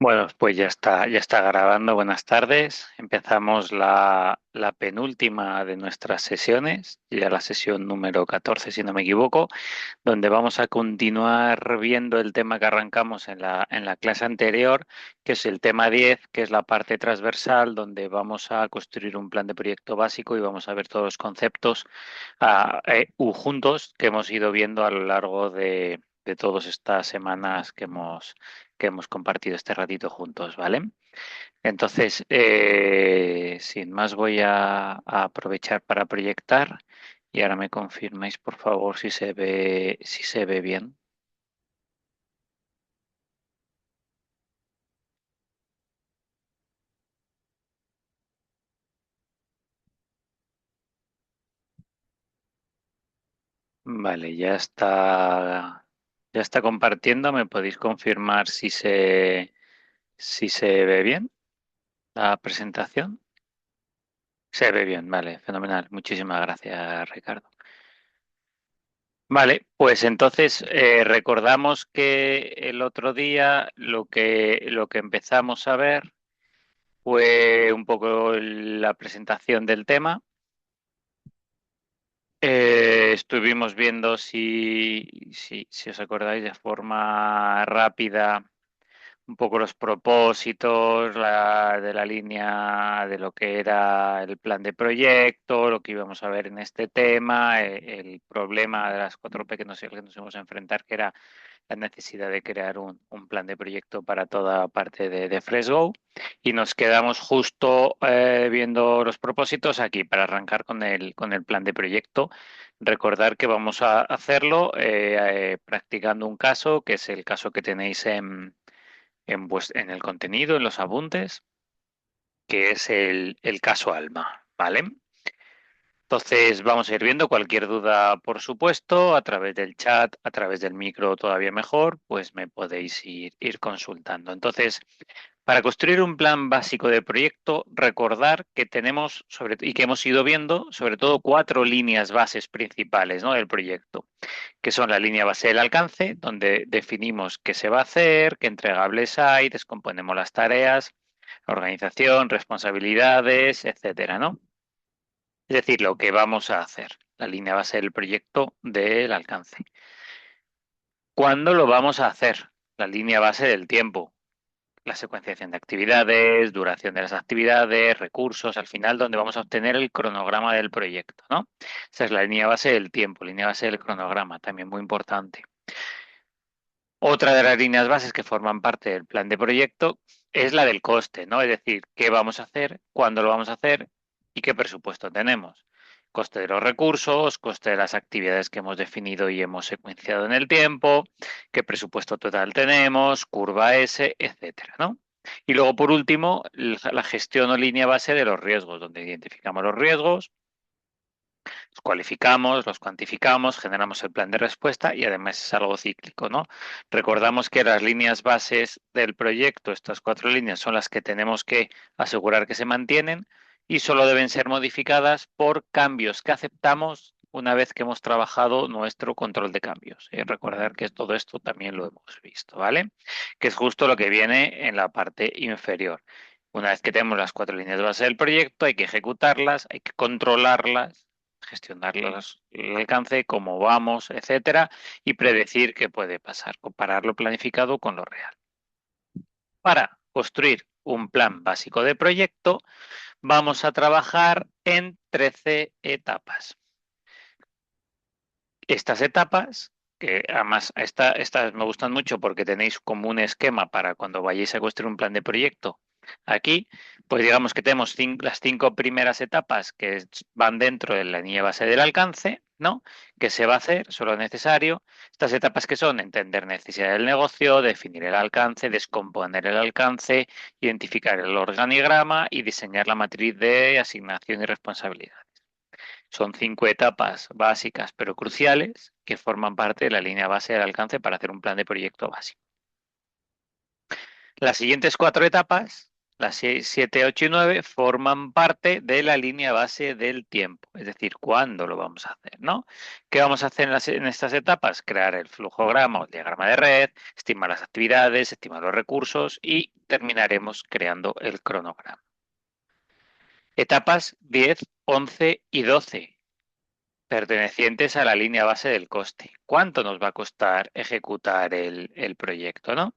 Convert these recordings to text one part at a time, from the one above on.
Bueno, pues ya está grabando. Buenas tardes. Empezamos la penúltima de nuestras sesiones, ya la sesión número 14, si no me equivoco, donde vamos a continuar viendo el tema que arrancamos en la clase anterior, que es el tema 10, que es la parte transversal, donde vamos a construir un plan de proyecto básico y vamos a ver todos los conceptos juntos que hemos ido viendo a lo largo de todas estas semanas que hemos compartido este ratito juntos, ¿vale? Entonces, sin más, voy a aprovechar para proyectar y ahora me confirmáis, por favor, si se ve bien. Vale, ya está compartiendo. ¿Me podéis confirmar si se ve bien la presentación? Se ve bien, vale, fenomenal. Muchísimas gracias, Ricardo. Vale, pues entonces recordamos que el otro día lo que empezamos a ver fue un poco la presentación del tema. Estuvimos viendo si os acordáis de forma rápida un poco los propósitos de la línea de lo que era el plan de proyecto, lo que íbamos a ver en este tema, el problema de las 4P que nos íbamos a enfrentar, que era la necesidad de crear un plan de proyecto para toda parte de Fresgo. Y nos quedamos justo viendo los propósitos aquí para arrancar con el plan de proyecto. Recordar que vamos a hacerlo practicando un caso, que es el caso que tenéis en el contenido, en los apuntes, que es el caso Alma, ¿vale? Entonces vamos a ir viendo cualquier duda, por supuesto, a través del chat, a través del micro todavía mejor, pues me podéis ir consultando. Entonces, para construir un plan básico de proyecto, recordar que tenemos y que hemos ido viendo sobre todo cuatro líneas bases principales, ¿no?, del proyecto, que son la línea base del alcance, donde definimos qué se va a hacer, qué entregables hay, descomponemos las tareas, organización, responsabilidades, etcétera, ¿no? Es decir, lo que vamos a hacer, la línea base del proyecto del alcance. ¿Cuándo lo vamos a hacer? La línea base del tiempo, la secuenciación de actividades, duración de las actividades, recursos, al final donde vamos a obtener el cronograma del proyecto, ¿no? Esa es la línea base del tiempo, línea base del cronograma, también muy importante. Otra de las líneas bases que forman parte del plan de proyecto es la del coste, ¿no? Es decir, qué vamos a hacer, cuándo lo vamos a hacer y qué presupuesto tenemos. Coste de los recursos, coste de las actividades que hemos definido y hemos secuenciado en el tiempo, qué presupuesto total tenemos, curva S, etcétera, ¿no? Y luego, por último, la gestión o línea base de los riesgos, donde identificamos los riesgos, los cualificamos, los cuantificamos, generamos el plan de respuesta y además es algo cíclico, ¿no? Recordamos que las líneas bases del proyecto, estas cuatro líneas, son las que tenemos que asegurar que se mantienen y solo deben ser modificadas por cambios que aceptamos una vez que hemos trabajado nuestro control de cambios. Recordar que todo esto también lo hemos visto, ¿vale? Que es justo lo que viene en la parte inferior. Una vez que tenemos las cuatro líneas de base del proyecto, hay que ejecutarlas, hay que controlarlas, gestionar el alcance, cómo vamos, etcétera, y predecir qué puede pasar, comparar lo planificado con lo real. Para construir un plan básico de proyecto, vamos a trabajar en 13 etapas. Estas etapas, que además estas me gustan mucho porque tenéis como un esquema para cuando vayáis a construir un plan de proyecto aquí, pues digamos que tenemos las cinco primeras etapas que van dentro de la línea base del alcance, ¿no? Que se va a hacer, solo necesario. Estas etapas que son entender necesidad del negocio, definir el alcance, descomponer el alcance, identificar el organigrama y diseñar la matriz de asignación y responsabilidad. Son cinco etapas básicas pero cruciales que forman parte de la línea base del alcance para hacer un plan de proyecto básico. Las siguientes cuatro etapas Las 6, 7, 8 y 9 forman parte de la línea base del tiempo, es decir, cuándo lo vamos a hacer, ¿no? ¿Qué vamos a hacer en estas etapas? Crear el flujograma o el diagrama de red, estimar las actividades, estimar los recursos y terminaremos creando el cronograma. Etapas 10, 11 y 12, pertenecientes a la línea base del coste. ¿Cuánto nos va a costar ejecutar el proyecto, no?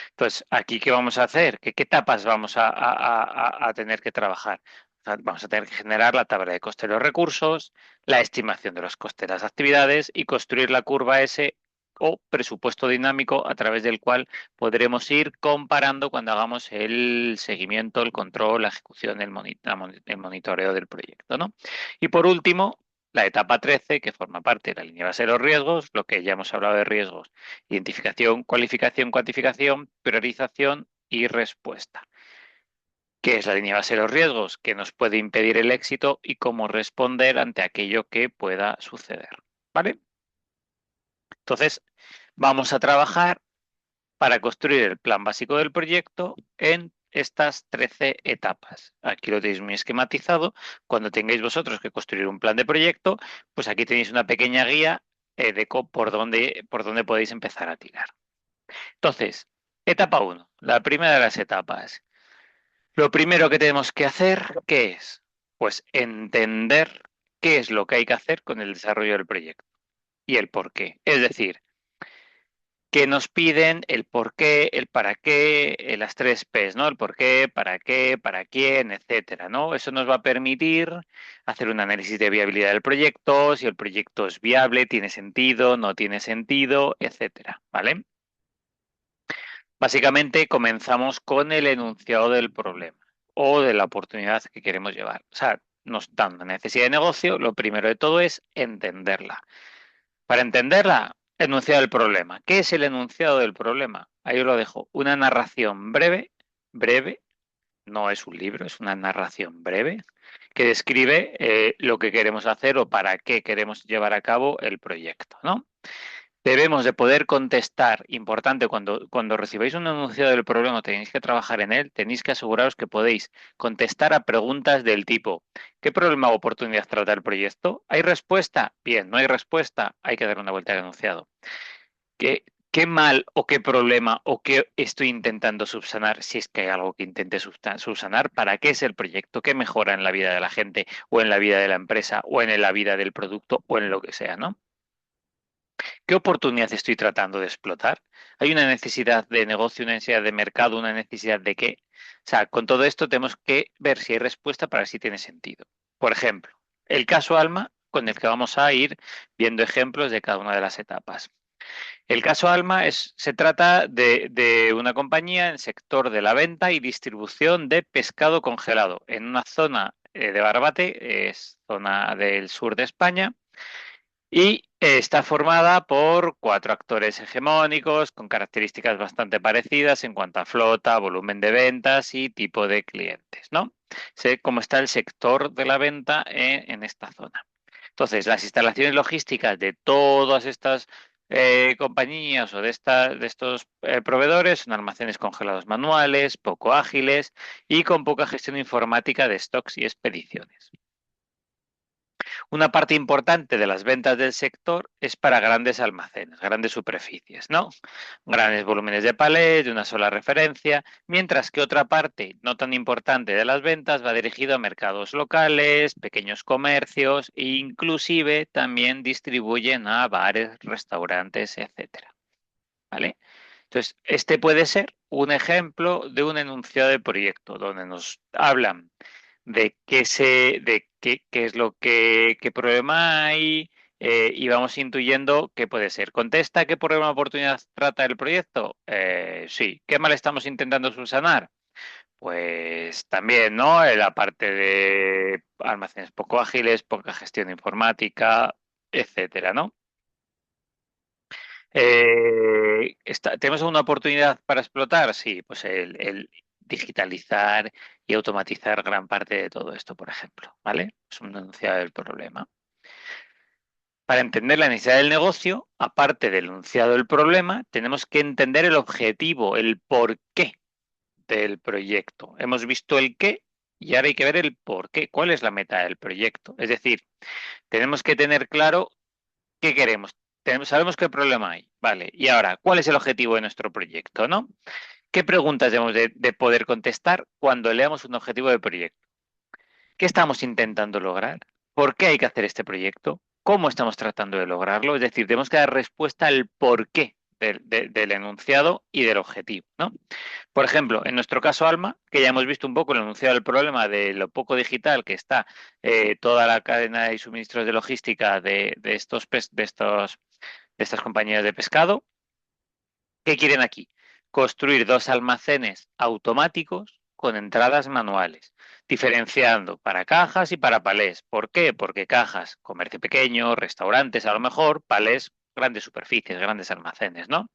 Entonces, aquí, ¿qué vamos a hacer? ¿Qué etapas vamos a tener que trabajar? O sea, vamos a tener que generar la tabla de coste de los recursos, la estimación de los costes de las actividades y construir la curva S o presupuesto dinámico a través del cual podremos ir comparando cuando hagamos el seguimiento, el control, la ejecución, el monitoreo del proyecto, ¿no? Y por último, la etapa 13, que forma parte de la línea base de los riesgos, lo que ya hemos hablado de riesgos: identificación, cualificación, cuantificación, priorización y respuesta. ¿Qué es la línea base de los riesgos? ¿Qué nos puede impedir el éxito y cómo responder ante aquello que pueda suceder? ¿Vale? Entonces, vamos a trabajar para construir el plan básico del proyecto en estas 13 etapas. Aquí lo tenéis muy esquematizado. Cuando tengáis vosotros que construir un plan de proyecto, pues aquí tenéis una pequeña guía por dónde podéis empezar a tirar. Entonces, etapa 1, la primera de las etapas. Lo primero que tenemos que hacer, ¿qué es? Pues entender qué es lo que hay que hacer con el desarrollo del proyecto y el por qué. Es decir, qué nos piden, el por qué, el para qué, las tres P's, ¿no? El por qué, para quién, etcétera, ¿no? Eso nos va a permitir hacer un análisis de viabilidad del proyecto, si el proyecto es viable, tiene sentido, no tiene sentido, etcétera, ¿vale? Básicamente comenzamos con el enunciado del problema o de la oportunidad que queremos llevar. O sea, nos dan una necesidad de negocio, lo primero de todo es entenderla. Para entenderla, enunciado del problema. ¿Qué es el enunciado del problema? Ahí os lo dejo. Una narración breve, breve, no es un libro, es una narración breve, que describe lo que queremos hacer o para qué queremos llevar a cabo el proyecto, ¿no? Debemos de poder contestar, importante, cuando recibáis un enunciado del problema, tenéis que trabajar en él, tenéis que aseguraros que podéis contestar a preguntas del tipo: ¿qué problema o oportunidad trata el proyecto? ¿Hay respuesta? Bien, no hay respuesta, hay que dar una vuelta al enunciado. ¿Qué mal o qué problema o qué estoy intentando subsanar, si es que hay algo que intente subsanar? ¿Para qué es el proyecto? ¿Qué mejora en la vida de la gente o en la vida de la empresa o en la vida del producto o en lo que sea, ¿no? ¿Qué oportunidad estoy tratando de explotar? ¿Hay una necesidad de negocio, una necesidad de mercado, una necesidad de qué? O sea, con todo esto tenemos que ver si hay respuesta para ver si tiene sentido. Por ejemplo, el caso Alma, con el que vamos a ir viendo ejemplos de cada una de las etapas. El caso Alma se trata de una compañía en el sector de la venta y distribución de pescado congelado en una zona de Barbate, es zona del sur de España, y está formada por 4 actores hegemónicos con características bastante parecidas en cuanto a flota, volumen de ventas y tipo de clientes, ¿no? Sé cómo está el sector de la venta en esta zona. Entonces, las instalaciones logísticas de todas estas compañías o de estos proveedores son almacenes congelados manuales, poco ágiles y con poca gestión informática de stocks y expediciones. Una parte importante de las ventas del sector es para grandes almacenes, grandes superficies, ¿no? Grandes volúmenes de palés, de una sola referencia, mientras que otra parte no tan importante de las ventas va dirigido a mercados locales, pequeños comercios e inclusive también distribuyen a bares, restaurantes, etcétera, ¿vale? Entonces, este puede ser un ejemplo de un enunciado de proyecto donde nos hablan de qué es lo qué problema hay, y vamos intuyendo qué puede ser. ¿Contesta qué problema o oportunidad trata el proyecto? Sí. ¿Qué mal estamos intentando subsanar? Pues también, ¿no? La parte de almacenes poco ágiles, poca gestión informática, etcétera, ¿no? ¿Tenemos una oportunidad para explotar? Sí, pues el digitalizar y automatizar gran parte de todo esto, por ejemplo, ¿vale? Es un enunciado del problema. Para entender la necesidad del negocio, aparte del enunciado del problema, tenemos que entender el objetivo, el por qué. del proyecto. Hemos visto el qué y ahora hay que ver el por qué. ¿Cuál es la meta del proyecto? Es decir, tenemos que tener claro qué queremos. Sabemos qué problema hay. Vale. Y ahora, ¿cuál es el objetivo de nuestro proyecto, no? ¿Qué preguntas debemos de poder contestar cuando leamos un objetivo de proyecto? ¿Qué estamos intentando lograr? ¿Por qué hay que hacer este proyecto? ¿Cómo estamos tratando de lograrlo? Es decir, tenemos que dar respuesta al porqué del enunciado y del objetivo, ¿no? Por ejemplo, en nuestro caso Alma, que ya hemos visto un poco el enunciado del problema de lo poco digital que está toda la cadena y suministros de logística de estas compañías de pescado. ¿Qué quieren aquí? Construir dos almacenes automáticos con entradas manuales, diferenciando para cajas y para palés. ¿Por qué? Porque cajas, comercio pequeño, restaurantes a lo mejor, palés, grandes superficies, grandes almacenes, ¿no?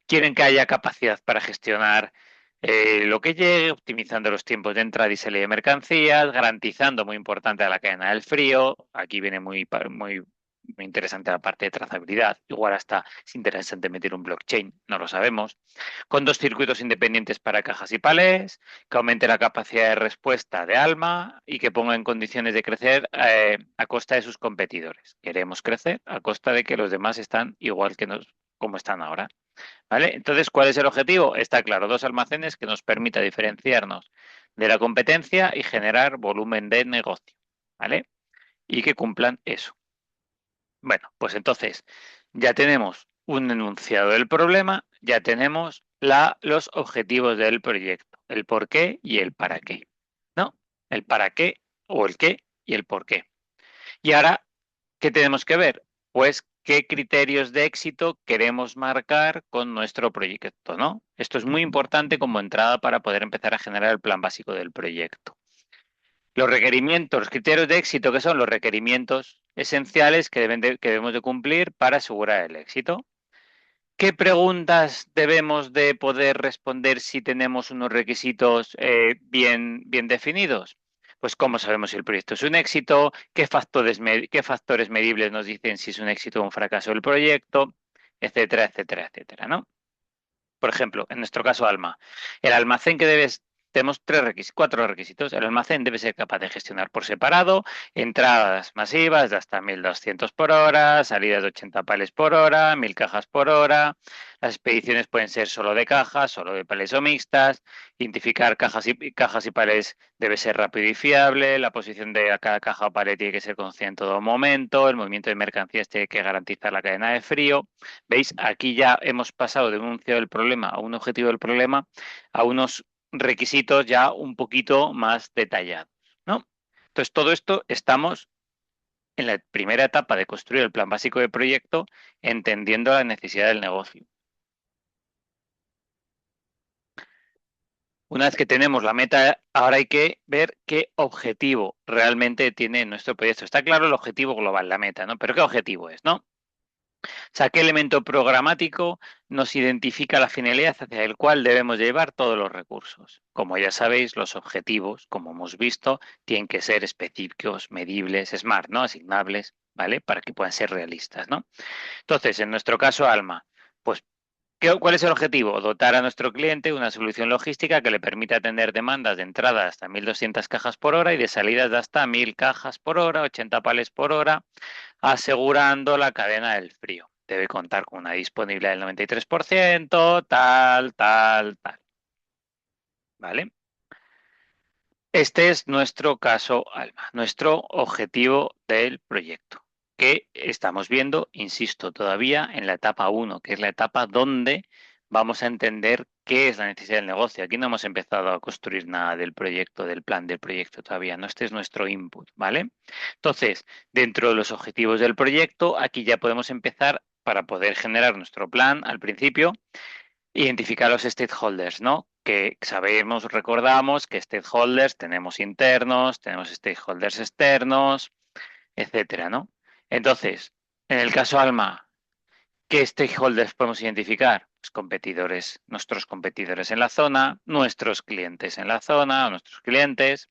Quieren que haya capacidad para gestionar lo que llegue, optimizando los tiempos de entrada y salida de mercancías, garantizando, muy importante, a la cadena del frío. Aquí viene muy interesante la parte de trazabilidad. Igual hasta es interesante meter un blockchain, no lo sabemos. Con dos circuitos independientes para cajas y palés, que aumente la capacidad de respuesta de Alma y que ponga en condiciones de crecer a costa de sus competidores. Queremos crecer a costa de que los demás están igual que como están ahora. ¿Vale? Entonces, ¿cuál es el objetivo? Está claro, dos almacenes que nos permita diferenciarnos de la competencia y generar volumen de negocio, ¿vale? Y que cumplan eso. Bueno, pues entonces ya tenemos un enunciado del problema, ya tenemos los objetivos del proyecto, el por qué y el para qué, ¿no? El para qué o el qué y el por qué. Y ahora, ¿qué tenemos que ver? Pues qué criterios de éxito queremos marcar con nuestro proyecto, ¿no? Esto es muy importante como entrada para poder empezar a generar el plan básico del proyecto. Los requerimientos, los criterios de éxito, que son los requerimientos esenciales que debemos de cumplir para asegurar el éxito. ¿Qué preguntas debemos de poder responder si tenemos unos requisitos bien definidos? Pues cómo sabemos si el proyecto es un éxito, qué factores medibles nos dicen si es un éxito o un fracaso el proyecto, etcétera, etcétera, etcétera, ¿no? Por ejemplo, en nuestro caso Alma, el almacén que debes, tenemos cuatro requisitos. El almacén debe ser capaz de gestionar por separado entradas masivas de hasta 1.200 por hora, salidas de 80 pales por hora, 1.000 cajas por hora. Las expediciones pueden ser solo de cajas, solo de pales o mixtas. Identificar cajas y pales debe ser rápido y fiable. La posición de cada caja o palet tiene que ser conocida en todo momento. El movimiento de mercancías tiene que garantizar la cadena de frío. ¿Veis? Aquí ya hemos pasado de un enunciado del problema a un objetivo del problema a unos requisitos ya un poquito más detallados, ¿no? Entonces, todo esto estamos en la primera etapa de construir el plan básico de proyecto, entendiendo la necesidad del negocio. Una vez que tenemos la meta, ahora hay que ver qué objetivo realmente tiene nuestro proyecto. Está claro el objetivo global, la meta, ¿no? Pero ¿qué objetivo es, no? O sea, ¿qué elemento programático nos identifica la finalidad hacia el cual debemos llevar todos los recursos? Como ya sabéis, los objetivos, como hemos visto, tienen que ser específicos, medibles, smart, ¿no? Asignables, ¿vale? Para que puedan ser realistas, ¿no? Entonces, en nuestro caso, Alma, pues ¿cuál es el objetivo? Dotar a nuestro cliente una solución logística que le permita atender demandas de entrada hasta 1.200 cajas por hora y de salidas de hasta 1.000 cajas por hora, 80 pales por hora, asegurando la cadena del frío. Debe contar con una disponibilidad del 93%, tal, tal, tal. ¿Vale? Este es nuestro caso Alma, nuestro objetivo del proyecto, que estamos viendo, insisto, todavía en la etapa 1, que es la etapa donde vamos a entender qué es la necesidad del negocio. Aquí no hemos empezado a construir nada del proyecto, del plan del proyecto todavía, no, este es nuestro input, ¿vale? Entonces, dentro de los objetivos del proyecto, aquí ya podemos empezar para poder generar nuestro plan al principio. Identificar los stakeholders, ¿no? Que sabemos, recordamos que stakeholders tenemos internos, tenemos stakeholders externos, etcétera, ¿no? Entonces, en el caso Alma, ¿qué stakeholders podemos identificar? Pues competidores, nuestros competidores en la zona, nuestros clientes en la zona, nuestros clientes,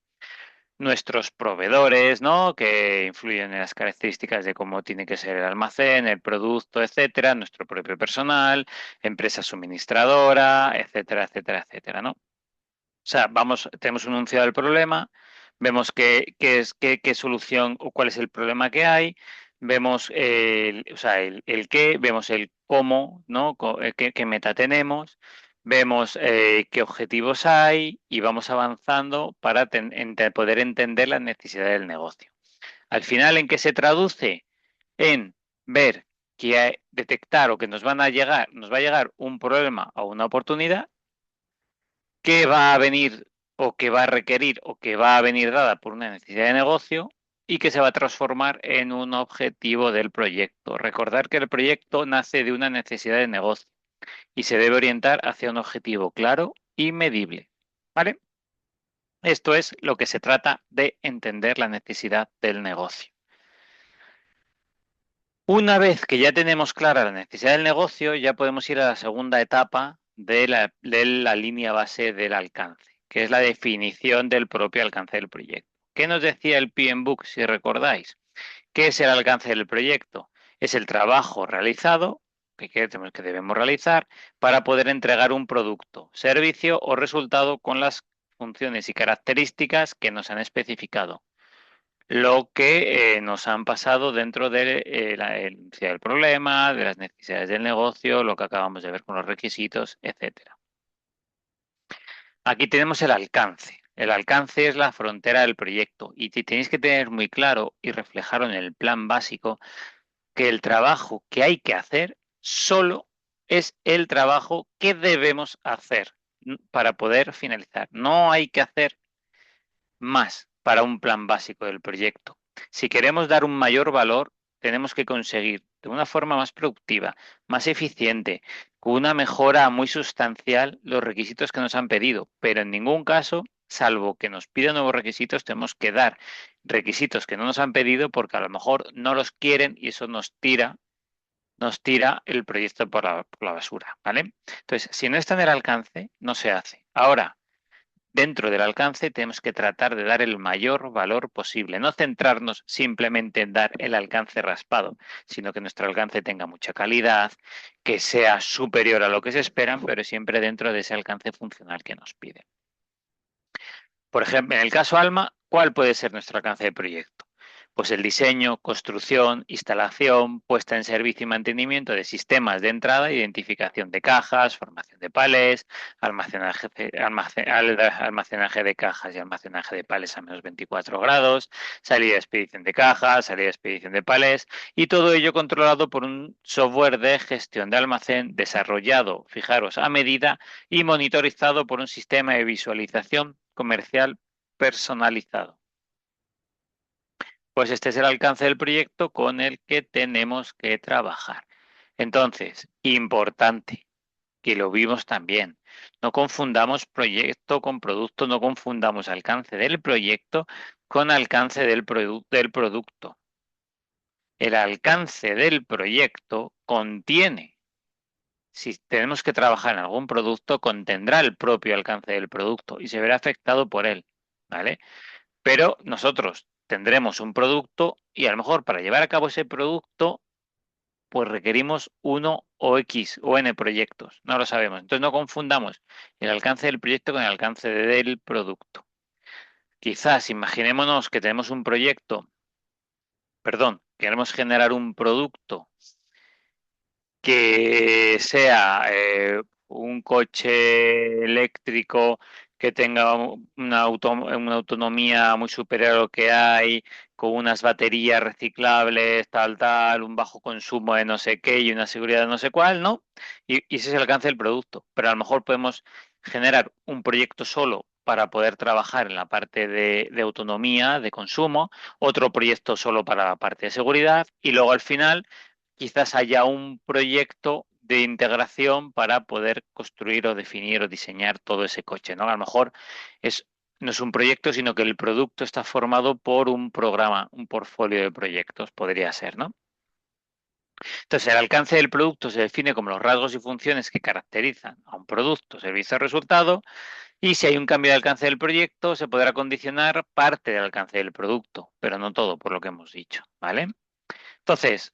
nuestros proveedores, ¿no? Que influyen en las características de cómo tiene que ser el almacén, el producto, etcétera, nuestro propio personal, empresa suministradora, etcétera, etcétera, etcétera, ¿no? sea, tenemos un enunciado del problema, vemos qué solución o cuál es el problema que hay, vemos o sea, el qué, vemos el cómo, ¿no? Qué meta tenemos, vemos qué objetivos hay y vamos avanzando para poder entender las necesidades del negocio. Al final, ¿en qué se traduce? En ver detectar o que nos va a llegar un problema o una oportunidad que va a venir o que va a requerir o que va a venir dada por una necesidad de negocio y que se va a transformar en un objetivo del proyecto. Recordar que el proyecto nace de una necesidad de negocio y se debe orientar hacia un objetivo claro y medible. ¿Vale? Esto es lo que se trata de entender la necesidad del negocio. Una vez que ya tenemos clara la necesidad del negocio, ya podemos ir a la segunda etapa de la línea base del alcance, que es la definición del propio alcance del proyecto. ¿Qué nos decía el PMBOK, si recordáis? ¿Qué es el alcance del proyecto? Es el trabajo realizado que debemos realizar para poder entregar un producto, servicio o resultado con las funciones y características que nos han especificado lo que nos han pasado dentro de del problema, de las necesidades del negocio, lo que acabamos de ver con los requisitos, etcétera. Aquí tenemos el alcance. El alcance es la frontera del proyecto y tenéis que tener muy claro y reflejarlo en el plan básico que el trabajo que hay que hacer solo es el trabajo que debemos hacer para poder finalizar. No hay que hacer más para un plan básico del proyecto. Si queremos dar un mayor valor, tenemos que conseguir de una forma más productiva, más eficiente, con una mejora muy sustancial los requisitos que nos han pedido, pero en ningún caso, salvo que nos pidan nuevos requisitos, tenemos que dar requisitos que no nos han pedido porque a lo mejor no los quieren y eso nos tira el proyecto por la basura, ¿vale? Entonces, si no está en el alcance, no se hace. Ahora, dentro del alcance tenemos que tratar de dar el mayor valor posible, no centrarnos simplemente en dar el alcance raspado, sino que nuestro alcance tenga mucha calidad, que sea superior a lo que se esperan, pero siempre dentro de ese alcance funcional que nos piden. Por ejemplo, en el caso Alma, ¿cuál puede ser nuestro alcance de proyecto? Pues el diseño, construcción, instalación, puesta en servicio y mantenimiento de sistemas de entrada, identificación de cajas, formación de palés, almacenaje de cajas y almacenaje de palés a menos 24 grados, salida de expedición de cajas, salida de expedición de palés y todo ello controlado por un software de gestión de almacén desarrollado, fijaros, a medida y monitorizado por un sistema de visualización comercial personalizado. Pues este es el alcance del proyecto con el que tenemos que trabajar. Entonces, importante, que lo vimos también. No confundamos proyecto con producto, no confundamos alcance del proyecto con alcance del producto. El alcance del proyecto contiene, si tenemos que trabajar en algún producto, contendrá el propio alcance del producto y se verá afectado por él, ¿vale? Pero nosotros tendremos un producto y a lo mejor para llevar a cabo ese producto, pues requerimos uno o X o N proyectos. No lo sabemos. Entonces no confundamos el alcance del proyecto con el alcance del producto. Quizás imaginémonos que tenemos un proyecto, perdón, queremos generar un producto que sea un coche eléctrico que tenga una autonomía muy superior a lo que hay, con unas baterías reciclables, tal, un bajo consumo de no sé qué y una seguridad de no sé cuál, ¿no? Y ese es el alcance del producto. Pero a lo mejor podemos generar un proyecto solo para poder trabajar en la parte de autonomía, de consumo, otro proyecto solo para la parte de seguridad y luego al final quizás haya un proyecto de integración para poder construir o definir o diseñar todo ese coche, ¿no? A lo mejor es, no es un proyecto, sino que el producto está formado por un programa, un portfolio de proyectos, podría ser, ¿no? Entonces, el alcance del producto se define como los rasgos y funciones que caracterizan a un producto, servicio o resultado, y si hay un cambio de alcance del proyecto, se podrá condicionar parte del alcance del producto, pero no todo, por lo que hemos dicho, ¿vale? Entonces,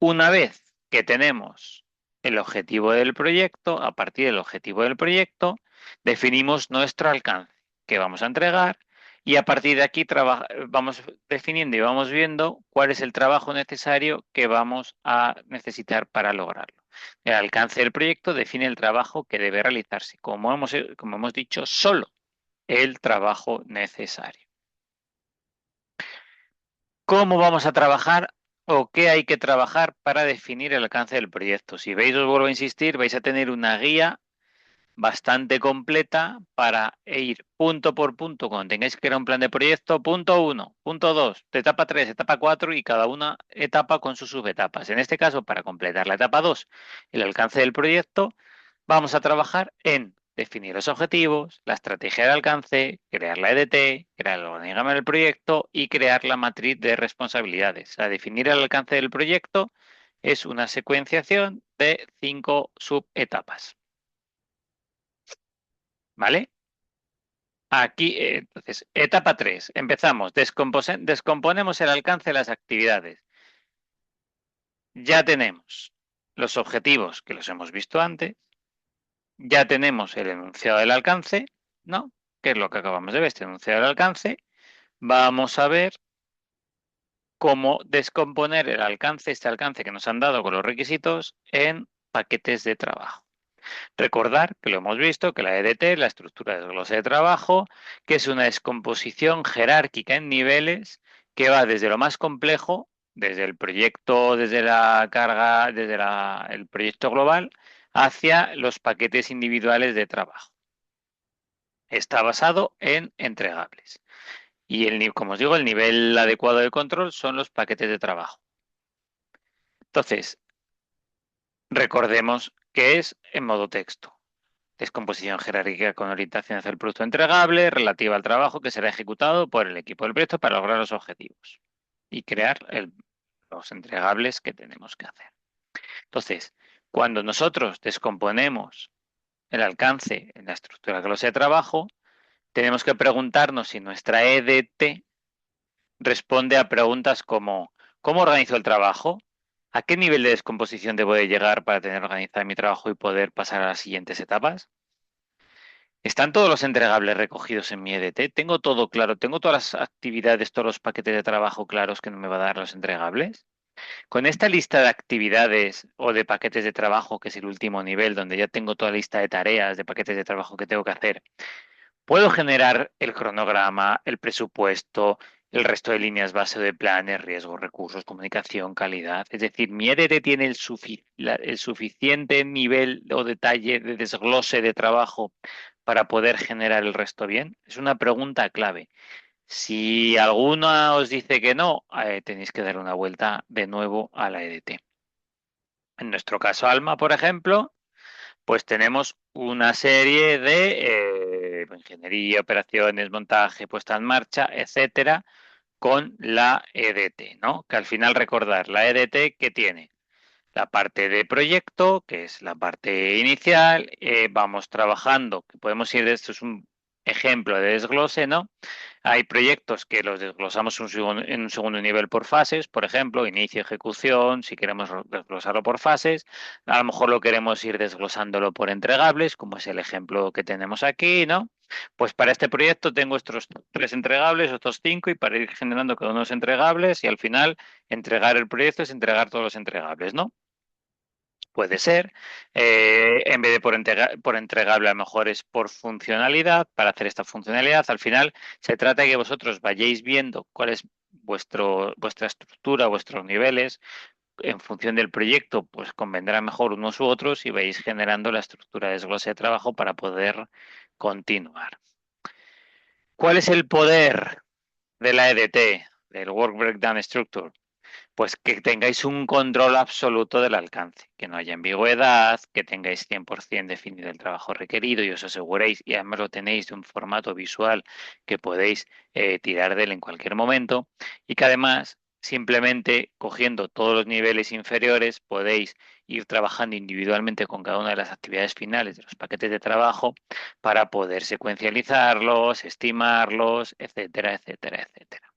una vez que tenemos el objetivo del proyecto, a partir del objetivo del proyecto, definimos nuestro alcance que vamos a entregar y a partir de aquí vamos definiendo y vamos viendo cuál es el trabajo necesario que vamos a necesitar para lograrlo. El alcance del proyecto define el trabajo que debe realizarse, como hemos dicho, solo el trabajo necesario. ¿Cómo vamos a trabajar o qué hay que trabajar para definir el alcance del proyecto? Si veis, os vuelvo a insistir, vais a tener una guía bastante completa para ir punto por punto cuando tengáis que crear un plan de proyecto, punto 1, punto 2, etapa 3, etapa 4 y cada una etapa con sus subetapas. En este caso, para completar la etapa 2, el alcance del proyecto, vamos a trabajar en definir los objetivos, la estrategia de alcance, crear la EDT, crear el organigrama del proyecto y crear la matriz de responsabilidades. O sea, definir el alcance del proyecto es una secuenciación de 5 subetapas. ¿Vale? Aquí, entonces, etapa 3. Empezamos. Descomponemos el alcance de las actividades. Ya tenemos los objetivos, que los hemos visto antes. Ya tenemos el enunciado del alcance, ¿no? Que es lo que acabamos de ver, este enunciado del alcance. Vamos a ver cómo descomponer el alcance, este alcance que nos han dado con los requisitos, en paquetes de trabajo. Recordar que lo hemos visto, que la EDT, la estructura de desglose de trabajo, que es una descomposición jerárquica en niveles que va desde lo más complejo, desde el proyecto, desde la carga, desde el proyecto global, hacia los paquetes individuales de trabajo. Está basado en entregables. Y como os digo, el nivel adecuado de control son los paquetes de trabajo. Entonces, recordemos que es en modo texto. Descomposición jerárquica con orientación hacia el producto entregable, relativa al trabajo que será ejecutado por el equipo del proyecto para lograr los objetivos y crear los entregables que tenemos que hacer. Entonces, cuando nosotros descomponemos el alcance en la estructura de glose de trabajo, tenemos que preguntarnos si nuestra EDT responde a preguntas como ¿cómo organizo el trabajo? ¿A qué nivel de descomposición debo de llegar para tener organizado mi trabajo y poder pasar a las siguientes etapas? ¿Están todos los entregables recogidos en mi EDT? ¿Tengo todo claro? ¿Tengo todas las actividades, todos los paquetes de trabajo claros que no me va a dar los entregables? Con esta lista de actividades o de paquetes de trabajo, que es el último nivel, donde ya tengo toda la lista de tareas, de paquetes de trabajo que tengo que hacer, puedo generar el cronograma, el presupuesto, el resto de líneas base de planes, riesgos, recursos, comunicación, calidad. Es decir, mi EDT tiene el suficiente nivel o detalle de desglose de trabajo para poder generar el resto bien. Es una pregunta clave. Si alguna os dice que no, tenéis que dar una vuelta de nuevo a la EDT. En nuestro caso, Alma, por ejemplo, pues tenemos una serie de ingeniería, operaciones, montaje, puesta en marcha, etcétera, con la EDT, ¿no? Que al final recordar, la EDT que tiene la parte de proyecto, que es la parte inicial, vamos trabajando, que podemos ir, esto es un ejemplo de desglose, ¿no? Hay proyectos que los desglosamos en un segundo nivel por fases, por ejemplo, inicio, ejecución, si queremos desglosarlo por fases, a lo mejor lo queremos ir desglosándolo por entregables, como es el ejemplo que tenemos aquí, ¿no? Pues para este proyecto tengo estos 3 entregables, estos 5, y para ir generando cada uno de los entregables, y al final entregar el proyecto es entregar todos los entregables, ¿no? Puede ser. En vez de por entregable, a lo mejor es por funcionalidad. Para hacer esta funcionalidad, al final se trata de que vosotros vayáis viendo cuál es vuestra estructura, vuestros niveles. En función del proyecto, pues convendrá mejor unos u otros y vais generando la estructura de desglose de trabajo para poder continuar. ¿Cuál es el poder de la EDT, del Work Breakdown Structure? Pues que tengáis un control absoluto del alcance, que no haya ambigüedad, que tengáis 100% definido el trabajo requerido y os aseguréis, y además lo tenéis de un formato visual que podéis tirar de él en cualquier momento, y que además simplemente cogiendo todos los niveles inferiores podéis ir trabajando individualmente con cada una de las actividades finales de los paquetes de trabajo para poder secuencializarlos, estimarlos, etcétera, etcétera, etcétera.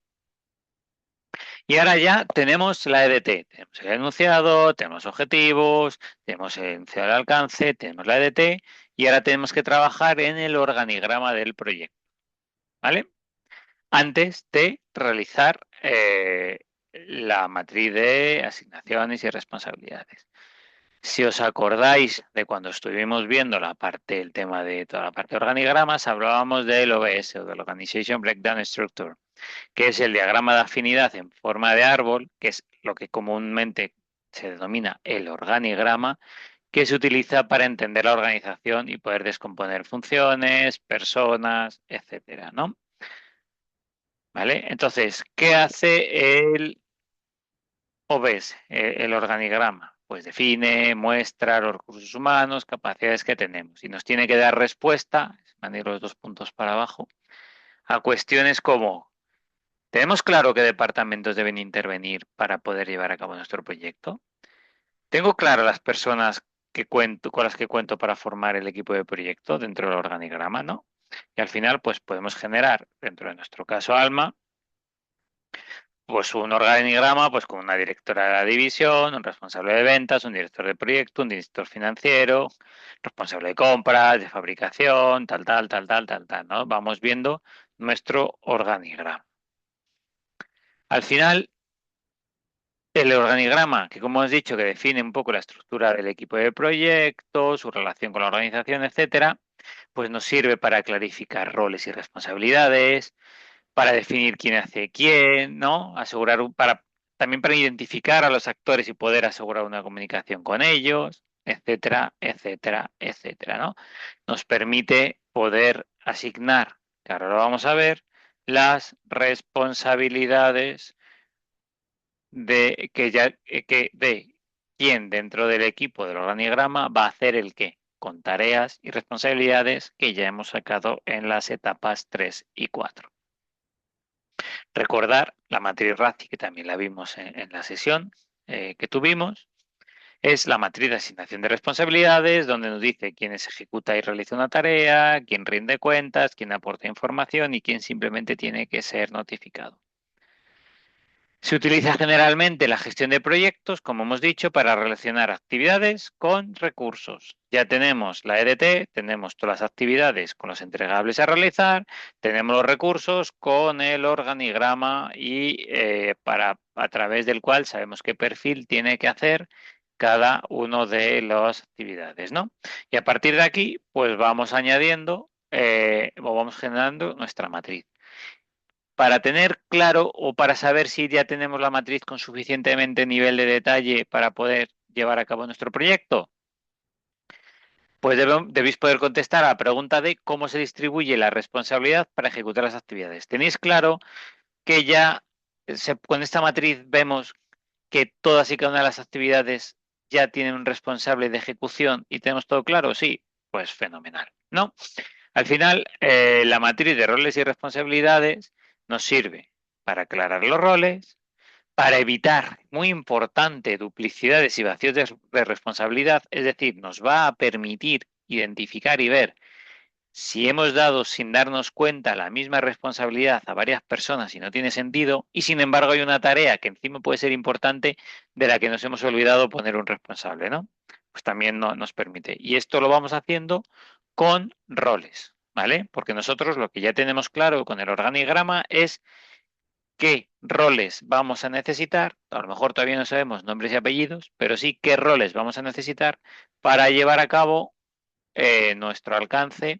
Y ahora ya tenemos la EDT, tenemos el enunciado, tenemos objetivos, tenemos el enunciado de alcance, tenemos la EDT y ahora tenemos que trabajar en el organigrama del proyecto, ¿vale? Antes de realizar la matriz de asignaciones y responsabilidades. Si os acordáis de cuando estuvimos viendo el tema de toda la parte de organigramas, hablábamos del OBS o del Organization Breakdown Structure, que es el diagrama de afinidad en forma de árbol, que es lo que comúnmente se denomina el organigrama, que se utiliza para entender la organización y poder descomponer funciones, personas, etcétera, ¿no? ¿Vale? Entonces, ¿qué hace el OBS, el organigrama? Pues define, muestra los recursos humanos, capacidades que tenemos y nos tiene que dar respuesta, van a ir los 2 puntos para abajo, a cuestiones como ¿tenemos claro qué departamentos deben intervenir para poder llevar a cabo nuestro proyecto? ¿Tengo claro las personas con las que cuento para formar el equipo de proyecto dentro del organigrama, ¿no? Y al final, pues podemos generar, dentro de nuestro caso Alma, pues un organigrama pues con una directora de la división, un responsable de ventas, un director de proyecto, un director financiero, responsable de compras, de fabricación, tal, ¿no? Vamos viendo nuestro organigrama. Al final, el organigrama, que como hemos dicho, que define un poco la estructura del equipo de proyecto, su relación con la organización, etcétera, pues nos sirve para clarificar roles y responsabilidades, para definir quién hace quién, ¿no? También para identificar a los actores y poder asegurar una comunicación con ellos, etcétera, etcétera, etcétera, ¿no? Nos permite poder asignar, que ahora lo vamos a ver, las responsabilidades de quién dentro del equipo del organigrama va a hacer el qué, con tareas y responsabilidades que ya hemos sacado en las etapas 3 y 4. Recordar la matriz RACI, que también la vimos en la sesión que tuvimos, es la matriz de asignación de responsabilidades, donde nos dice quién ejecuta y realiza una tarea, quién rinde cuentas, quién aporta información y quién simplemente tiene que ser notificado. Se utiliza generalmente la gestión de proyectos, como hemos dicho, para relacionar actividades con recursos. Ya tenemos la EDT, tenemos todas las actividades con los entregables a realizar, tenemos los recursos con el organigrama y a través del cual sabemos qué perfil tiene que hacer cada uno de las actividades, ¿no? Y a partir de aquí, pues vamos añadiendo o vamos generando nuestra matriz. Para tener claro o para saber si ya tenemos la matriz con suficientemente nivel de detalle para poder llevar a cabo nuestro proyecto, pues debéis poder contestar a la pregunta de cómo se distribuye la responsabilidad para ejecutar las actividades. ¿Tenéis claro que ya con esta matriz vemos que todas y cada una de las actividades ya tienen un responsable de ejecución y tenemos todo claro? Sí, pues fenomenal, ¿no? Al final, la matriz de roles y responsabilidades nos sirve para aclarar los roles, para evitar, muy importante, duplicidades y vacíos de responsabilidad, es decir, nos va a permitir identificar y ver si hemos dado sin darnos cuenta la misma responsabilidad a varias personas y no tiene sentido, y sin embargo hay una tarea que encima puede ser importante de la que nos hemos olvidado poner un responsable, ¿no? Pues también nos permite. Y esto lo vamos haciendo con roles, ¿vale? Porque nosotros lo que ya tenemos claro con el organigrama es qué roles vamos a necesitar, a lo mejor todavía no sabemos nombres y apellidos, pero sí qué roles vamos a necesitar para llevar a cabo nuestro alcance,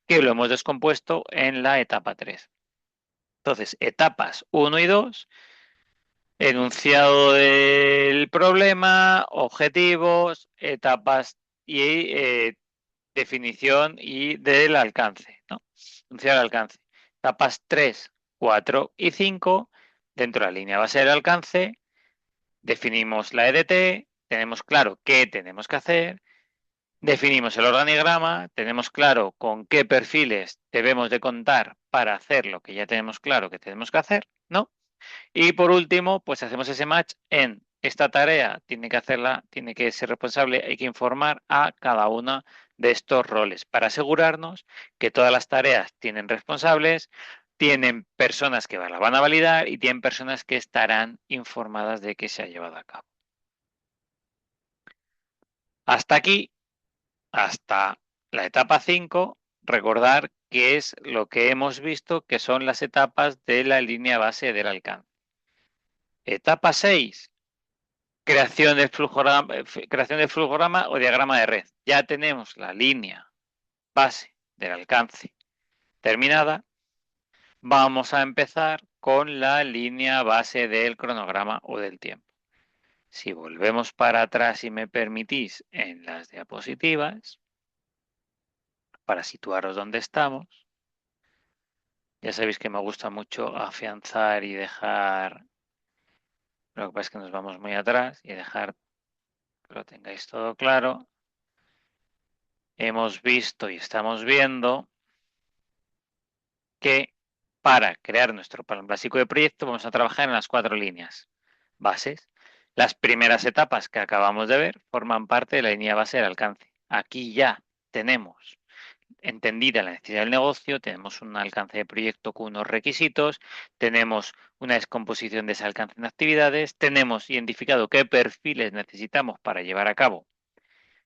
que lo hemos descompuesto en la etapa 3. Entonces, etapas 1 y 2, enunciado del problema, objetivos, etapas y definición y del alcance, ¿no? Enunciado del alcance. Etapas 3, 4 y 5, dentro de la línea base del alcance, definimos la EDT, tenemos claro qué tenemos que hacer, definimos el organigrama, tenemos claro con qué perfiles debemos de contar para hacer lo que ya tenemos claro que tenemos que hacer, ¿no? Y por último, pues hacemos ese match en esta tarea, tiene que hacerla, tiene que ser responsable, hay que informar a cada uno de estos roles para asegurarnos que todas las tareas tienen responsables, tienen personas que la van a validar y tienen personas que estarán informadas de que se ha llevado a cabo. Hasta aquí, hasta la etapa 5, recordar que es lo que hemos visto que son las etapas de la línea base del alcance. Etapa 6, creación de flujograma o diagrama de red. Ya tenemos la línea base del alcance terminada. Vamos a empezar con la línea base del cronograma o del tiempo. Si volvemos para atrás, si me permitís, en las diapositivas, para situaros donde estamos, ya sabéis que me gusta mucho afianzar y dejar, lo que pasa es que nos vamos muy atrás y dejar que lo tengáis todo claro. Hemos visto y estamos viendo que para crear nuestro plan básico de proyecto vamos a trabajar en las 4 líneas bases. Las primeras etapas que acabamos de ver forman parte de la línea base del alcance. Aquí ya tenemos entendida la necesidad del negocio, tenemos un alcance de proyecto con unos requisitos, tenemos una descomposición de ese alcance en actividades, tenemos identificado qué perfiles necesitamos para llevar a cabo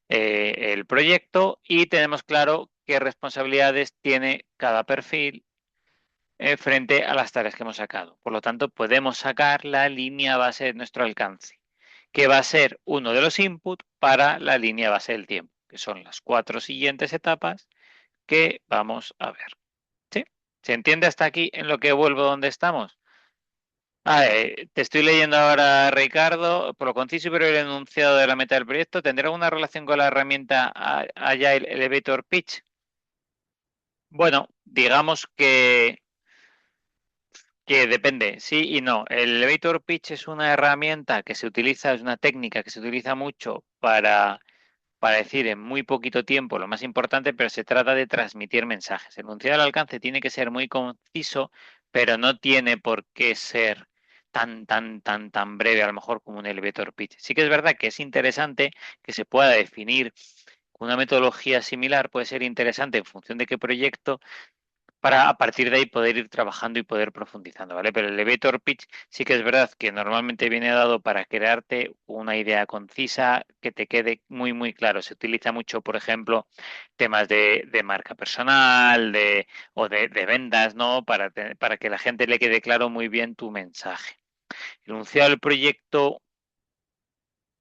el proyecto y tenemos claro qué responsabilidades tiene cada perfil frente a las tareas que hemos sacado. Por lo tanto, podemos sacar la línea base de nuestro alcance, que va a ser uno de los inputs para la línea base del tiempo, que son las 4 siguientes etapas que vamos a ver. ¿Sí? ¿Se entiende hasta aquí en lo que vuelvo donde estamos? Te estoy leyendo ahora, Ricardo, por lo conciso y breve el enunciado de la meta del proyecto, ¿tendrá alguna relación con la herramienta Agile Elevator Pitch? Bueno, digamos que depende, sí y no. El elevator pitch es una herramienta que se utiliza, es una técnica que se utiliza mucho para decir en muy poquito tiempo lo más importante, pero se trata de transmitir mensajes. El enunciado del alcance tiene que ser muy conciso, pero no tiene por qué ser tan breve, a lo mejor como un elevator pitch. Sí que es verdad que es interesante que se pueda definir una metodología similar, puede ser interesante en función de qué proyecto para a partir de ahí poder ir trabajando y poder profundizando, ¿vale? Pero el elevator pitch sí que es verdad que normalmente viene dado para crearte una idea concisa que te quede muy claro. Se utiliza mucho, por ejemplo, temas de marca personal o de ventas, ¿no? Para que la gente le quede claro muy bien tu mensaje. El enunciado del proyecto,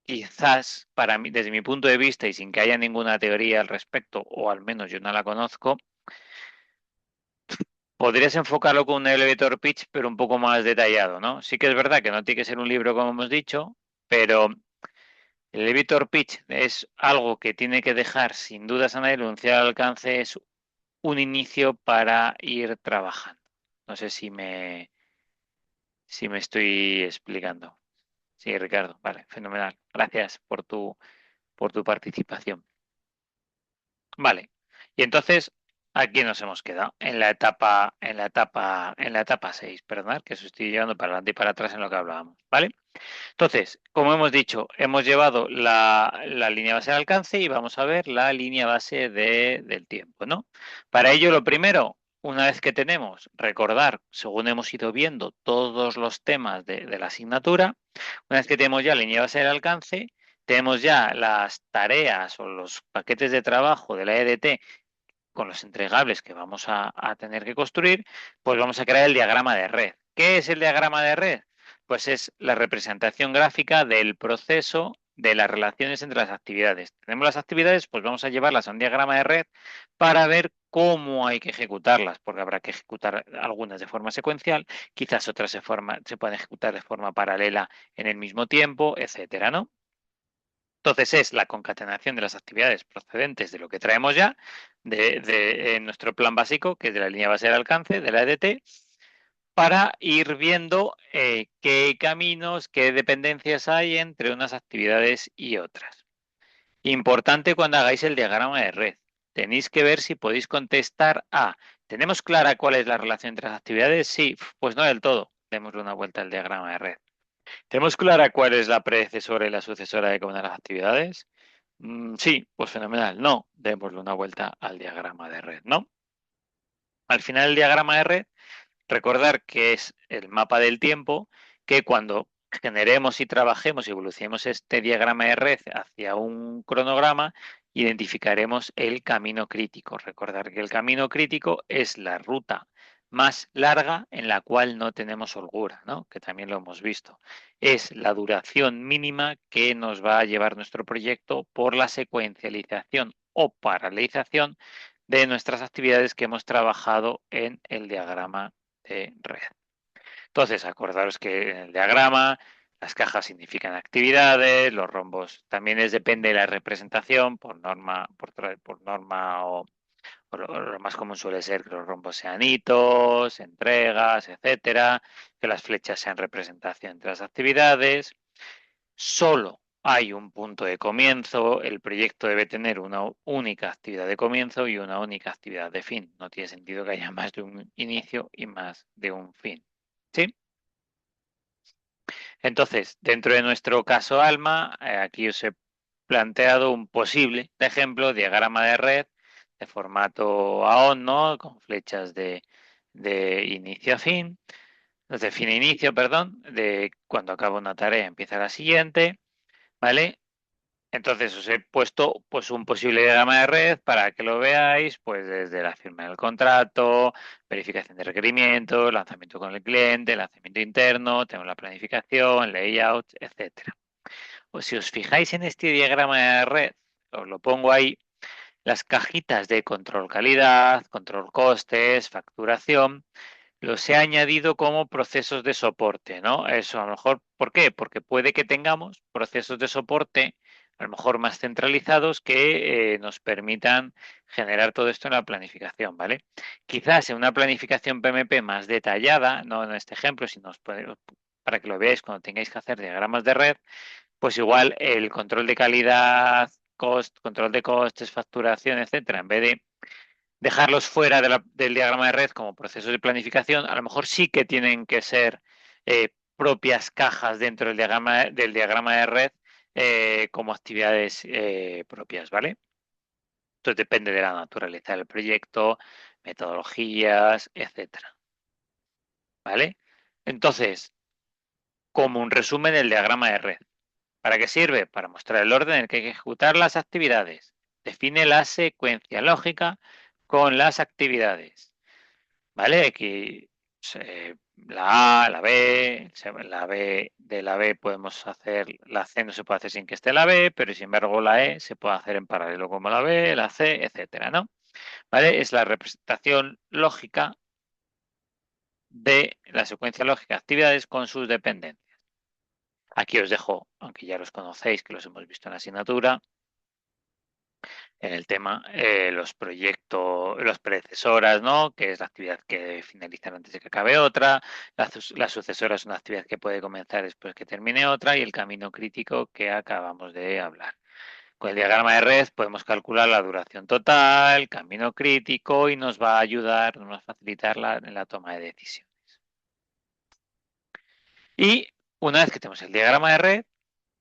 quizás para mí, desde mi punto de vista y sin que haya ninguna teoría al respecto, o al menos yo no la conozco, podrías enfocarlo con un elevator pitch, pero un poco más detallado, ¿no? Sí que es verdad que no tiene que ser un libro, como hemos dicho, pero el elevator pitch es algo que tiene que dejar sin dudas a nadie. El enunciado de alcance es un inicio para ir trabajando. No sé si me estoy explicando. Sí, Ricardo, vale, fenomenal. Gracias por tu participación. Vale. Y entonces, aquí nos hemos quedado en la etapa 6, perdonad, que os estoy llevando para adelante y para atrás en lo que hablábamos, ¿vale? Entonces, como hemos dicho, hemos llevado la línea base de alcance y vamos a ver la línea base del tiempo, ¿no? Para ello, lo primero, una vez que tenemos, recordar, según hemos ido viendo todos los temas de la asignatura, una vez que tenemos ya la línea base del alcance, tenemos ya las tareas o los paquetes de trabajo de la EDT con los entregables que vamos a tener que construir, pues vamos a crear el diagrama de red. ¿Qué es el diagrama de red? Pues es la representación gráfica del proceso de las relaciones entre las actividades. Tenemos las actividades, pues vamos a llevarlas a un diagrama de red para ver cómo hay que ejecutarlas, porque habrá que ejecutar algunas de forma secuencial, quizás otras se pueden ejecutar de forma paralela en el mismo tiempo, etcétera, ¿no? Entonces es la concatenación de las actividades procedentes de lo que traemos ya, de nuestro plan básico, que es de la línea base de alcance, de la EDT, para ir viendo qué caminos, qué dependencias hay entre unas actividades y otras. Importante cuando hagáis el diagrama de red. Tenéis que ver si podéis contestar a, ¿tenemos clara cuál es la relación entre las actividades? Sí, pues no del todo. Démosle una vuelta al diagrama de red. ¿Tenemos clara cuál es la predecesora y la sucesora de cada una de las actividades? Sí, pues fenomenal. No, démosle una vuelta al diagrama de red, ¿no? Al final del diagrama de red Recordar que es el mapa del tiempo, que cuando generemos y trabajemos y evolucionemos este diagrama de red hacia un cronograma, identificaremos el camino crítico. Recordar que el camino crítico es la ruta más larga en la cual no tenemos holgura, ¿no? Que también lo hemos visto. Es la duración mínima que nos va a llevar nuestro proyecto por la secuencialización o paralelización de nuestras actividades que hemos trabajado en el diagrama de red. Entonces, acordaros que en el diagrama las cajas significan actividades, los rombos también depende de la representación, por norma, por norma o lo más común suele ser que los rombos sean hitos, entregas, etcétera, que las flechas sean representación de las actividades. Solo hay un punto de comienzo, el proyecto debe tener una única actividad de comienzo y una única actividad de fin. No tiene sentido que haya más de un inicio y más de un fin. ¿Sí? Entonces, dentro de nuestro caso ALMA, aquí os he planteado un posible ejemplo, diagrama de red de formato AON, ¿no? Con flechas de inicio a fin, de fin a inicio, perdón, de cuando acaba una tarea empieza la siguiente, ¿vale? Entonces os he puesto pues un posible diagrama de red para que lo veáis, pues desde la firma del contrato, verificación de requerimientos, lanzamiento con el cliente, lanzamiento interno, tenemos la planificación, layout, etcétera. Pues si os fijáis en este diagrama de red, os lo pongo ahí, las cajitas de control calidad, control costes, facturación, los he añadido como procesos de soporte, ¿no? Eso a lo mejor, ¿por qué? Porque puede que tengamos procesos de soporte a lo mejor más centralizados que nos permitan generar todo esto en la planificación, ¿vale? Quizás en una planificación PMP más detallada, no en este ejemplo, sino para que lo veáis cuando tengáis que hacer diagramas de red, pues igual el control de calidad, control de costes, facturación, etcétera, en vez de dejarlos fuera del diagrama de red como procesos de planificación, a lo mejor sí que tienen que ser propias cajas dentro del diagrama de red como actividades propias, ¿vale? Entonces depende de la naturaleza del proyecto, metodologías, etcétera, ¿vale? Entonces, como un resumen del diagrama de red. ¿Para qué sirve? Para mostrar el orden en el que hay que ejecutar las actividades. Define la secuencia lógica con las actividades. ¿Vale? Aquí la A, la B, la B de la B podemos hacer, la C no se puede hacer sin que esté la B, pero sin embargo la E se puede hacer en paralelo como la B, la C, etcétera, ¿no? ¿Vale? Es la representación lógica de la secuencia lógica de actividades con sus dependencias. Aquí os dejo, aunque ya los conocéis, que los hemos visto en la asignatura, en el tema, los proyectos, las predecesoras, ¿no? Que es la actividad que debe finalizar antes de que acabe otra, la sucesora es una actividad que puede comenzar después que termine otra y el camino crítico que acabamos de hablar. Con el diagrama de red podemos calcular la duración total, camino crítico y nos va a ayudar, nos va a facilitar en la toma de decisiones. Y una vez que tenemos el diagrama de red,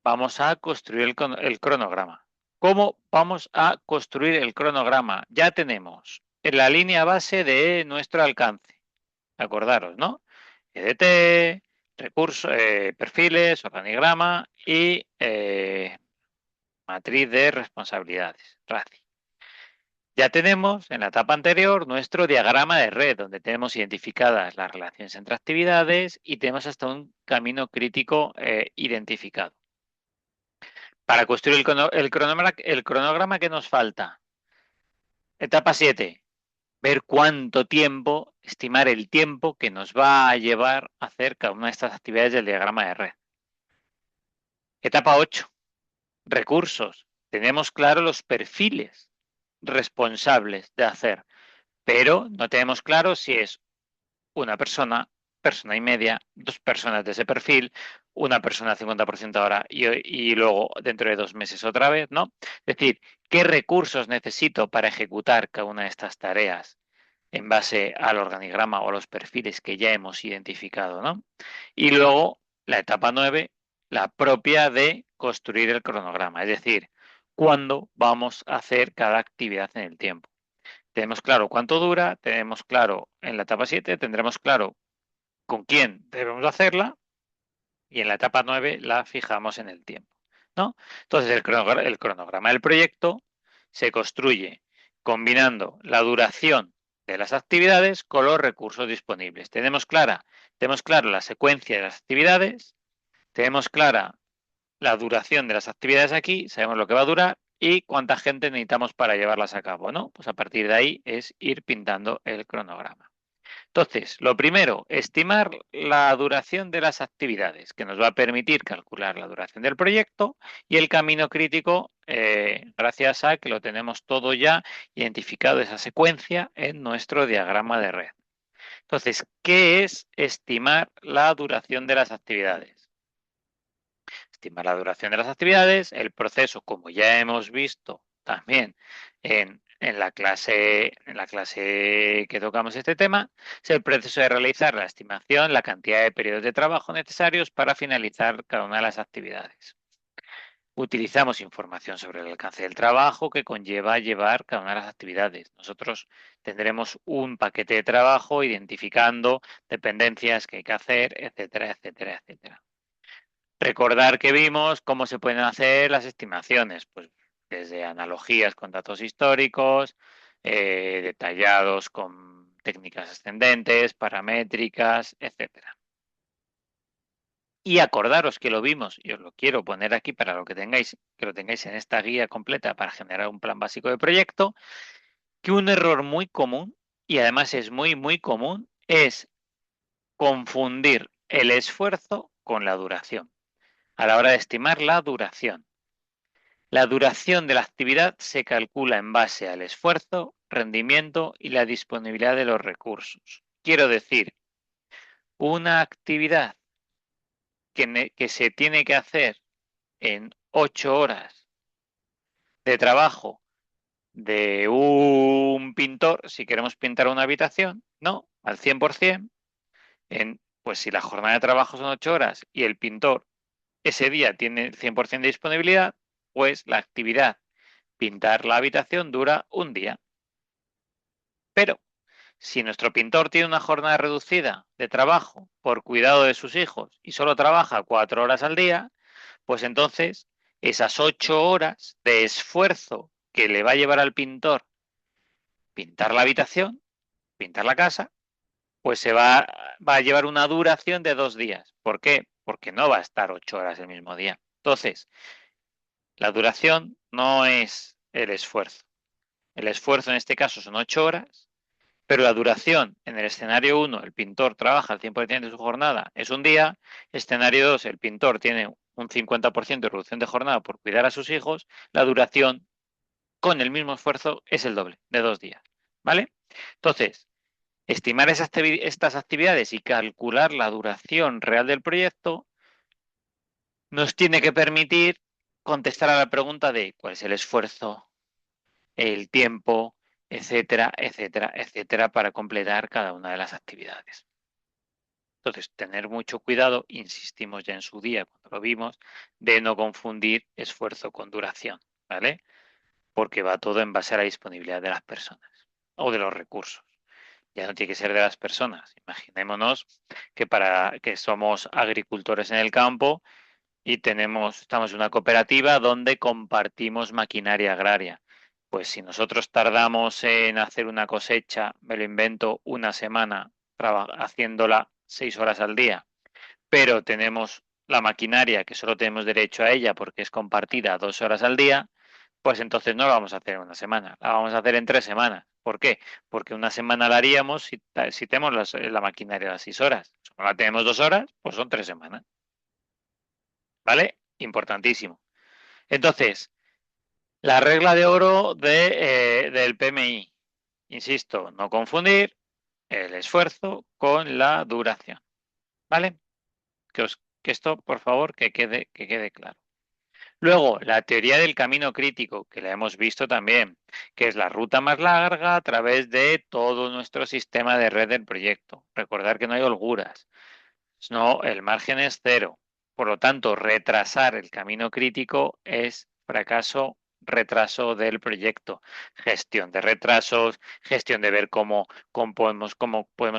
vamos a construir el cronograma. ¿Cómo vamos a construir el cronograma? Ya tenemos en la línea base de nuestro alcance. Acordaros, ¿no? EDT, recursos, perfiles, organigrama y matriz de responsabilidades, RACI. Ya tenemos en la etapa anterior nuestro diagrama de red, donde tenemos identificadas las relaciones entre actividades y tenemos hasta un camino crítico identificado. Para construir el cronograma que nos falta. Etapa 7. Ver cuánto tiempo, estimar el tiempo que nos va a llevar a hacer cada una de estas actividades del diagrama de red. Etapa 8. Recursos. Tenemos claro los perfiles responsables de hacer, pero no tenemos claro si es una persona, persona y media, dos personas de ese perfil, una persona al 50% ahora y luego dentro de 2 meses otra vez, ¿no? Es decir, ¿qué recursos necesito para ejecutar cada una de estas tareas en base al organigrama o a los perfiles que ya hemos identificado, ¿no? Y luego la etapa 9, la propia de construir el cronograma, es decir, cuándo vamos a hacer cada actividad en el tiempo. Tenemos claro cuánto dura, tenemos claro en la etapa 7, tendremos claro con quién debemos hacerla y en la etapa 9 la fijamos en el tiempo, ¿no? Entonces el cronograma del proyecto se construye combinando la duración de las actividades con los recursos disponibles. Tenemos claro la secuencia de las actividades, tenemos clara la duración de las actividades aquí, sabemos lo que va a durar y cuánta gente necesitamos para llevarlas a cabo, ¿no? Pues a partir de ahí es ir pintando el cronograma. Entonces, lo primero, estimar la duración de las actividades, que nos va a permitir calcular la duración del proyecto y el camino crítico, gracias a que lo tenemos todo ya identificado, esa secuencia, en nuestro diagrama de red. Entonces, ¿qué es estimar la duración de las actividades? Estimar la duración de las actividades, el proceso, como ya hemos visto también en la clase que tocamos este tema, es el proceso de realizar la estimación, la cantidad de periodos de trabajo necesarios para finalizar cada una de las actividades. Utilizamos información sobre el alcance del trabajo que conlleva llevar cada una de las actividades. Nosotros tendremos un paquete de trabajo identificando dependencias que hay que hacer, etcétera, etcétera, etcétera. Recordar que vimos cómo se pueden hacer las estimaciones, pues desde analogías con datos históricos, detallados con técnicas ascendentes, paramétricas, etcétera. Y acordaros que lo vimos, y os lo quiero poner aquí para que lo tengáis en esta guía completa para generar un plan básico de proyecto, que un error muy común, y además es muy, muy común, es confundir el esfuerzo con la duración, a la hora de estimar la duración. La duración de la actividad se calcula en base al esfuerzo, rendimiento y la disponibilidad de los recursos. Quiero decir, una actividad que se tiene que hacer en 8 horas de trabajo de un pintor, si queremos pintar una habitación, no, al 100%, pues si la jornada de trabajo son 8 horas y el pintor ese día tiene 100% de disponibilidad, pues la actividad pintar la habitación dura un día. Pero si nuestro pintor tiene una jornada reducida de trabajo por cuidado de sus hijos y solo trabaja 4 horas al día, pues entonces esas 8 horas de esfuerzo que le va a llevar al pintor pintar la habitación, pintar la casa, pues va a llevar una duración de 2 días. ¿Por qué? Porque no va a estar 8 horas el mismo día. Entonces, la duración no es el esfuerzo. El esfuerzo en este caso son 8 horas, pero la duración en el escenario 1, el pintor trabaja al 100% de su jornada, es un día. Escenario 2, el pintor tiene un 50% de reducción de jornada por cuidar a sus hijos. La duración con el mismo esfuerzo es el doble, de 2 días. ¿Vale? Entonces, estimar estas actividades y calcular la duración real del proyecto nos tiene que permitir contestar a la pregunta de cuál es el esfuerzo, el tiempo, etcétera, etcétera, etcétera, para completar cada una de las actividades. Entonces, tener mucho cuidado, insistimos ya en su día cuando lo vimos, de no confundir esfuerzo con duración, ¿vale? Porque va todo en base a la disponibilidad de las personas o de los recursos. Ya no tiene que ser de las personas. Imaginémonos que somos agricultores en el campo y estamos en una cooperativa donde compartimos maquinaria agraria. Pues si nosotros tardamos en hacer una cosecha, me lo invento, una semana haciéndola 6 horas al día, pero tenemos la maquinaria que solo tenemos derecho a ella porque es compartida 2 horas al día, pues entonces no la vamos a hacer en una semana, la vamos a hacer en 3 semanas. ¿Por qué? Porque una semana la haríamos si tenemos la maquinaria a las 6 horas. Si no la tenemos 2 horas, pues son 3 semanas. ¿Vale? Importantísimo. Entonces, la regla de oro del PMI. Insisto, no confundir el esfuerzo con la duración. ¿Vale? Que esto, por favor, que quede claro. Luego, la teoría del camino crítico, que la hemos visto también, que es la ruta más larga a través de todo nuestro sistema de red del proyecto. Recordar que no hay holguras. No, el margen es cero. Por lo tanto, retrasar el camino crítico es fracaso retraso del proyecto. Gestión de retrasos, gestión de ver cómo podemos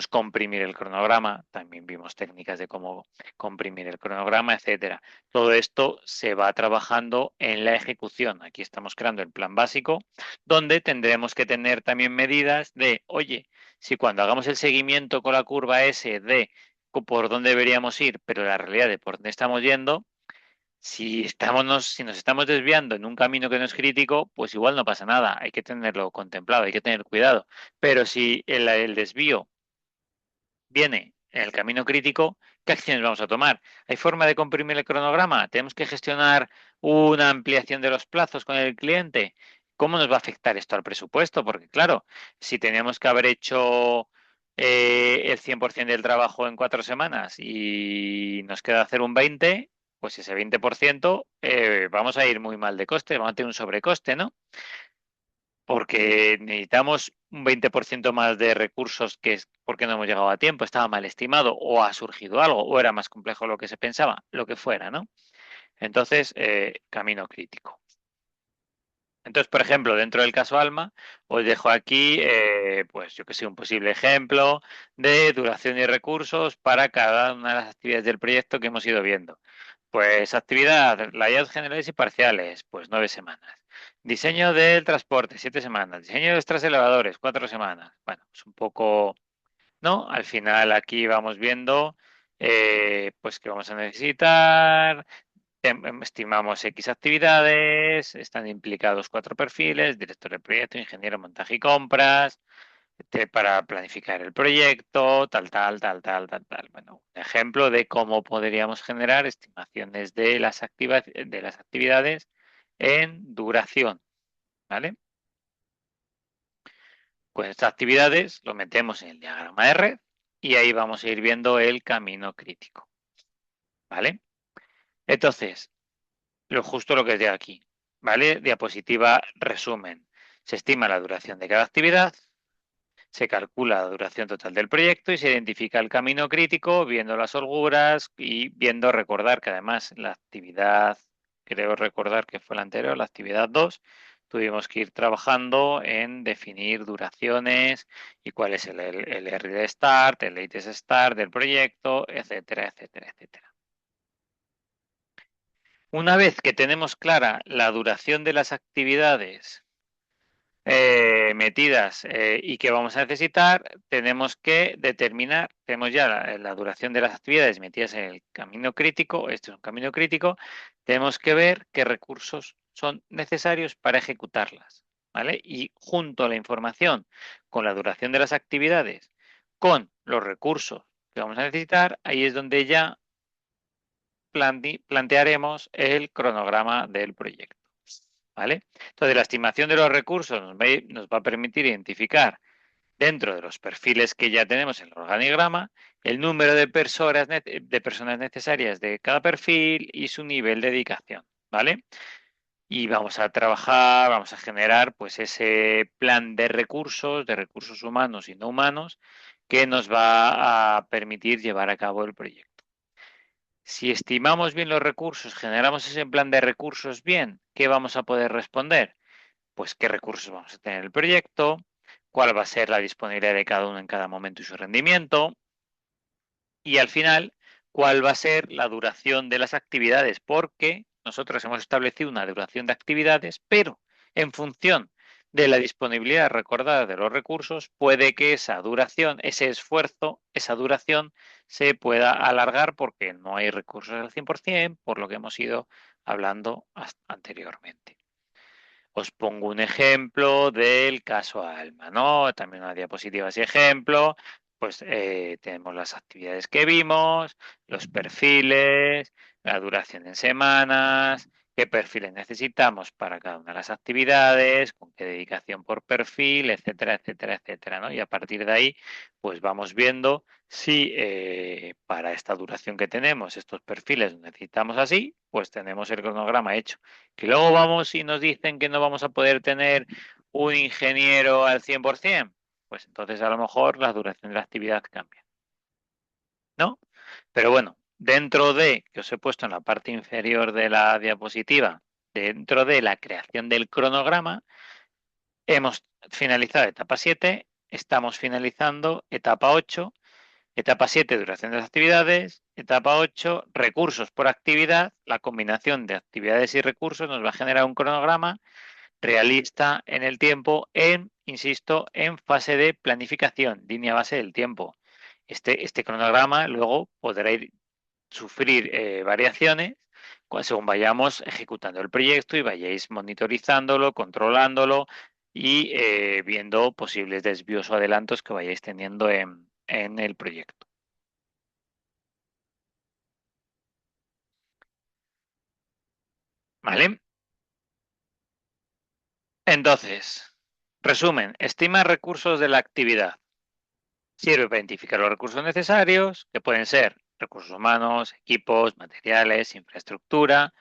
comprimir el cronograma. También vimos técnicas de cómo comprimir el cronograma, etcétera. Todo esto se va trabajando en la ejecución. Aquí estamos creando el plan básico, donde tendremos que tener también medidas de, oye, si cuando hagamos el seguimiento con la curva S de por dónde deberíamos ir, pero la realidad de por dónde estamos yendo, si nos estamos desviando en un camino que no es crítico, pues igual no pasa nada, hay que tenerlo contemplado, hay que tener cuidado. Pero si el desvío viene en el camino crítico, ¿qué acciones vamos a tomar? ¿Hay forma de comprimir el cronograma? ¿Tenemos que gestionar una ampliación de los plazos con el cliente? ¿Cómo nos va a afectar esto al presupuesto? Porque claro, si tenemos que haber hecho el 100% del trabajo en 4 semanas y nos queda hacer un 20%, pues ese 20% vamos a ir muy mal de coste, vamos a tener un sobrecoste, ¿no? Porque necesitamos un 20% más de recursos que es porque no hemos llegado a tiempo, estaba mal estimado o ha surgido algo o era más complejo lo que se pensaba, lo que fuera, ¿no? Entonces, camino crítico. Entonces, por ejemplo, dentro del caso Alma, os dejo aquí, pues yo que sé, un posible ejemplo de duración y recursos para cada una de las actividades del proyecto que hemos ido viendo. Pues actividad, layouts generales y parciales, pues 9 semanas. Diseño del transporte, 7 semanas. Diseño de los elevadores, 4 semanas. Bueno, es un poco, ¿no? Al final aquí vamos viendo, pues que vamos a necesitar. Estimamos X actividades, están implicados 4 perfiles, director de proyecto, ingeniero, montaje y compras, para planificar el proyecto, tal. Bueno, un ejemplo de cómo podríamos generar estimaciones de las actividades en duración, ¿vale? Pues estas actividades lo metemos en el diagrama de red y ahí vamos a ir viendo el camino crítico, ¿vale? Entonces, justo lo que es de aquí, ¿vale? Diapositiva resumen. Se estima la duración de cada actividad, se calcula la duración total del proyecto y se identifica el camino crítico viendo las holguras y viendo, recordar que además la actividad, creo recordar que fue la anterior, la actividad 2, tuvimos que ir trabajando en definir duraciones y cuál es el early start, el latest start del proyecto, etcétera, etcétera, etcétera. Una vez que tenemos clara la duración de las actividades metidas y que vamos a necesitar, tenemos que determinar, tenemos ya la duración de las actividades metidas en el camino crítico, este es un camino crítico, tenemos que ver qué recursos son necesarios para ejecutarlas, ¿vale? Y junto a la información con la duración de las actividades, con los recursos que vamos a necesitar, ahí es donde ya plantearemos el cronograma del proyecto. ¿Vale? Entonces, la estimación de los recursos nos va a permitir identificar dentro de los perfiles que ya tenemos en el organigrama el número de personas necesarias de cada perfil y su nivel de dedicación, ¿vale? Y vamos a trabajar, vamos a generar pues ese plan de recursos humanos y no humanos, que nos va a permitir llevar a cabo el proyecto. Si estimamos bien los recursos, generamos ese plan de recursos bien, ¿qué vamos a poder responder? Pues qué recursos vamos a tener en el proyecto, cuál va a ser la disponibilidad de cada uno en cada momento y su rendimiento, y al final, cuál va a ser la duración de las actividades, porque nosotros hemos establecido una duración de actividades, pero en función de la disponibilidad recordada de los recursos, puede que esa duración, ese esfuerzo, esa duración se pueda alargar porque no hay recursos al 100%, por lo que hemos ido hablando anteriormente. Os pongo un ejemplo del caso Alma, ¿no? También una diapositiva así ejemplo. Pues tenemos las actividades que vimos, los perfiles, la duración en semanas, qué perfiles necesitamos para cada una de las actividades, con qué dedicación por perfil, etcétera, etcétera, etcétera, ¿no? Y a partir de ahí, pues vamos viendo si para esta duración que tenemos, estos perfiles necesitamos así, pues tenemos el cronograma hecho. Que luego vamos y nos dicen que no vamos a poder tener un ingeniero al 100%, pues entonces a lo mejor la duración de la actividad cambia, ¿no? Pero bueno, dentro de, que os he puesto en la parte inferior de la diapositiva, dentro de la creación del cronograma, hemos finalizado etapa 7, estamos finalizando etapa 8. Etapa 7, duración de las actividades. Etapa 8, recursos por actividad. La combinación de actividades y recursos nos va a generar un cronograma realista en el tiempo, insisto, en fase de planificación, línea base del tiempo. Este cronograma luego podrá sufrir variaciones según vayamos ejecutando el proyecto y vayáis monitorizándolo, controlándolo y viendo posibles desvíos o adelantos que vayáis teniendo en el proyecto. ¿Vale? Entonces, resumen, estima recursos de la actividad. Sirve para identificar los recursos necesarios, que pueden ser recursos humanos, equipos, materiales, infraestructura,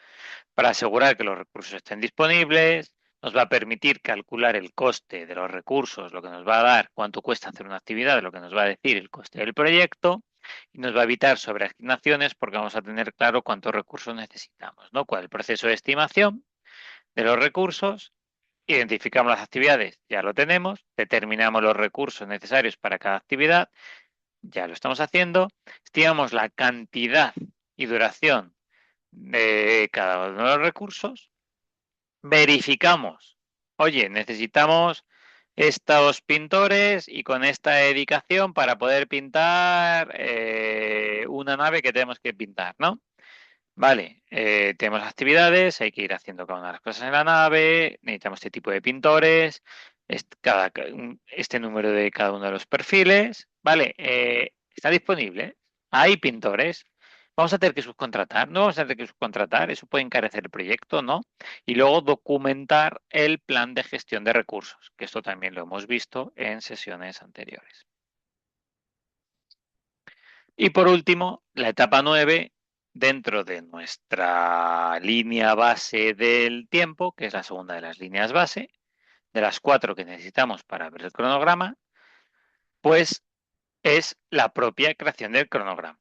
para asegurar que los recursos estén disponibles. Nos va a permitir calcular el coste de los recursos, lo que nos va a dar cuánto cuesta hacer una actividad, lo que nos va a decir el coste del proyecto, y nos va a evitar sobreasignaciones porque vamos a tener claro cuántos recursos necesitamos, ¿no? ¿Cuál es el proceso de estimación de los recursos? Identificamos las actividades, ya lo tenemos, determinamos los recursos necesarios para cada actividad, ya lo estamos haciendo, estimamos la cantidad y duración de cada uno de los recursos, verificamos, oye, necesitamos estos pintores y con esta dedicación para poder pintar una nave que tenemos que pintar, ¿no? Vale, tenemos actividades, hay que ir haciendo cada una de las cosas en la nave, necesitamos este tipo de pintores, este número de cada uno de los perfiles, vale, está disponible, hay pintores, vamos a tener que subcontratar, no vamos a tener que subcontratar, eso puede encarecer el proyecto, ¿no? Y luego documentar el plan de gestión de recursos, que esto también lo hemos visto en sesiones anteriores. Y por último, la etapa 9, dentro de nuestra línea base del tiempo, que es la segunda de las líneas base, de las 4 que necesitamos para ver el cronograma, pues es la propia creación del cronograma,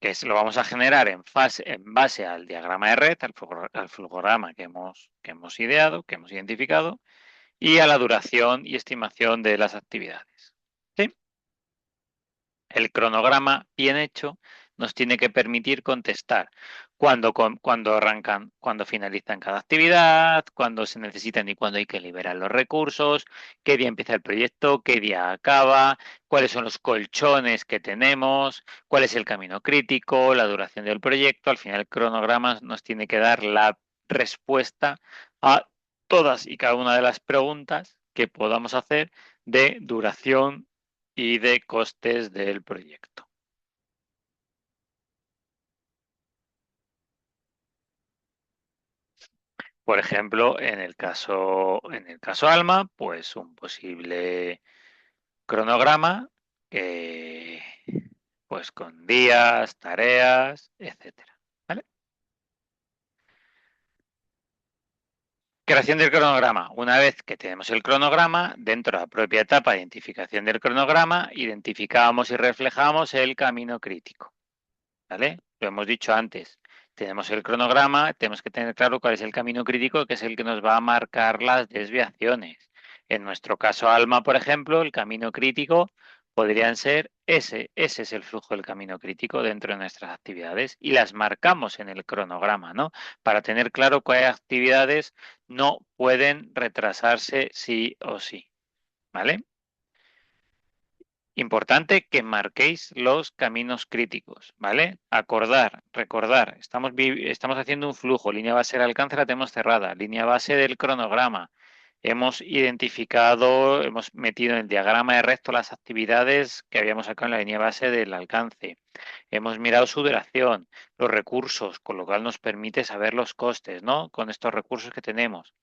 que lo vamos a generar en base al diagrama de red, al flujograma que hemos ideado, que hemos identificado, y a la duración y estimación de las actividades. ¿Sí? El cronograma bien hecho nos tiene que permitir contestar cuando arrancan, cuando finalizan cada actividad, cuándo se necesitan y cuándo hay que liberar los recursos, qué día empieza el proyecto, qué día acaba, cuáles son los colchones que tenemos, cuál es el camino crítico, la duración del proyecto. Al final el cronograma nos tiene que dar la respuesta a todas y cada una de las preguntas que podamos hacer de duración y de costes del proyecto. Por ejemplo, en el caso Alma, pues un posible cronograma pues con días, tareas, etcétera. ¿Vale? Creación del cronograma. Una vez que tenemos el cronograma, dentro de la propia etapa de identificación del cronograma, identificamos y reflejamos el camino crítico. ¿Vale? Lo hemos dicho antes. Tenemos el cronograma, tenemos que tener claro cuál es el camino crítico, que es el que nos va a marcar las desviaciones. En nuestro caso ALMA, por ejemplo, el camino crítico podrían ser ese es el flujo del camino crítico dentro de nuestras actividades y las marcamos en el cronograma, ¿no? Para tener claro cuáles actividades no pueden retrasarse sí o sí, ¿vale? Importante que marquéis los caminos críticos, ¿vale? Recordar, estamos haciendo un flujo, línea base del alcance la tenemos cerrada, línea base del cronograma. Hemos identificado, hemos metido en el diagrama de red todas las actividades que habíamos sacado en la línea base del alcance. Hemos mirado su duración, los recursos, con lo cual nos permite saber los costes, ¿no? Con estos recursos que tenemos.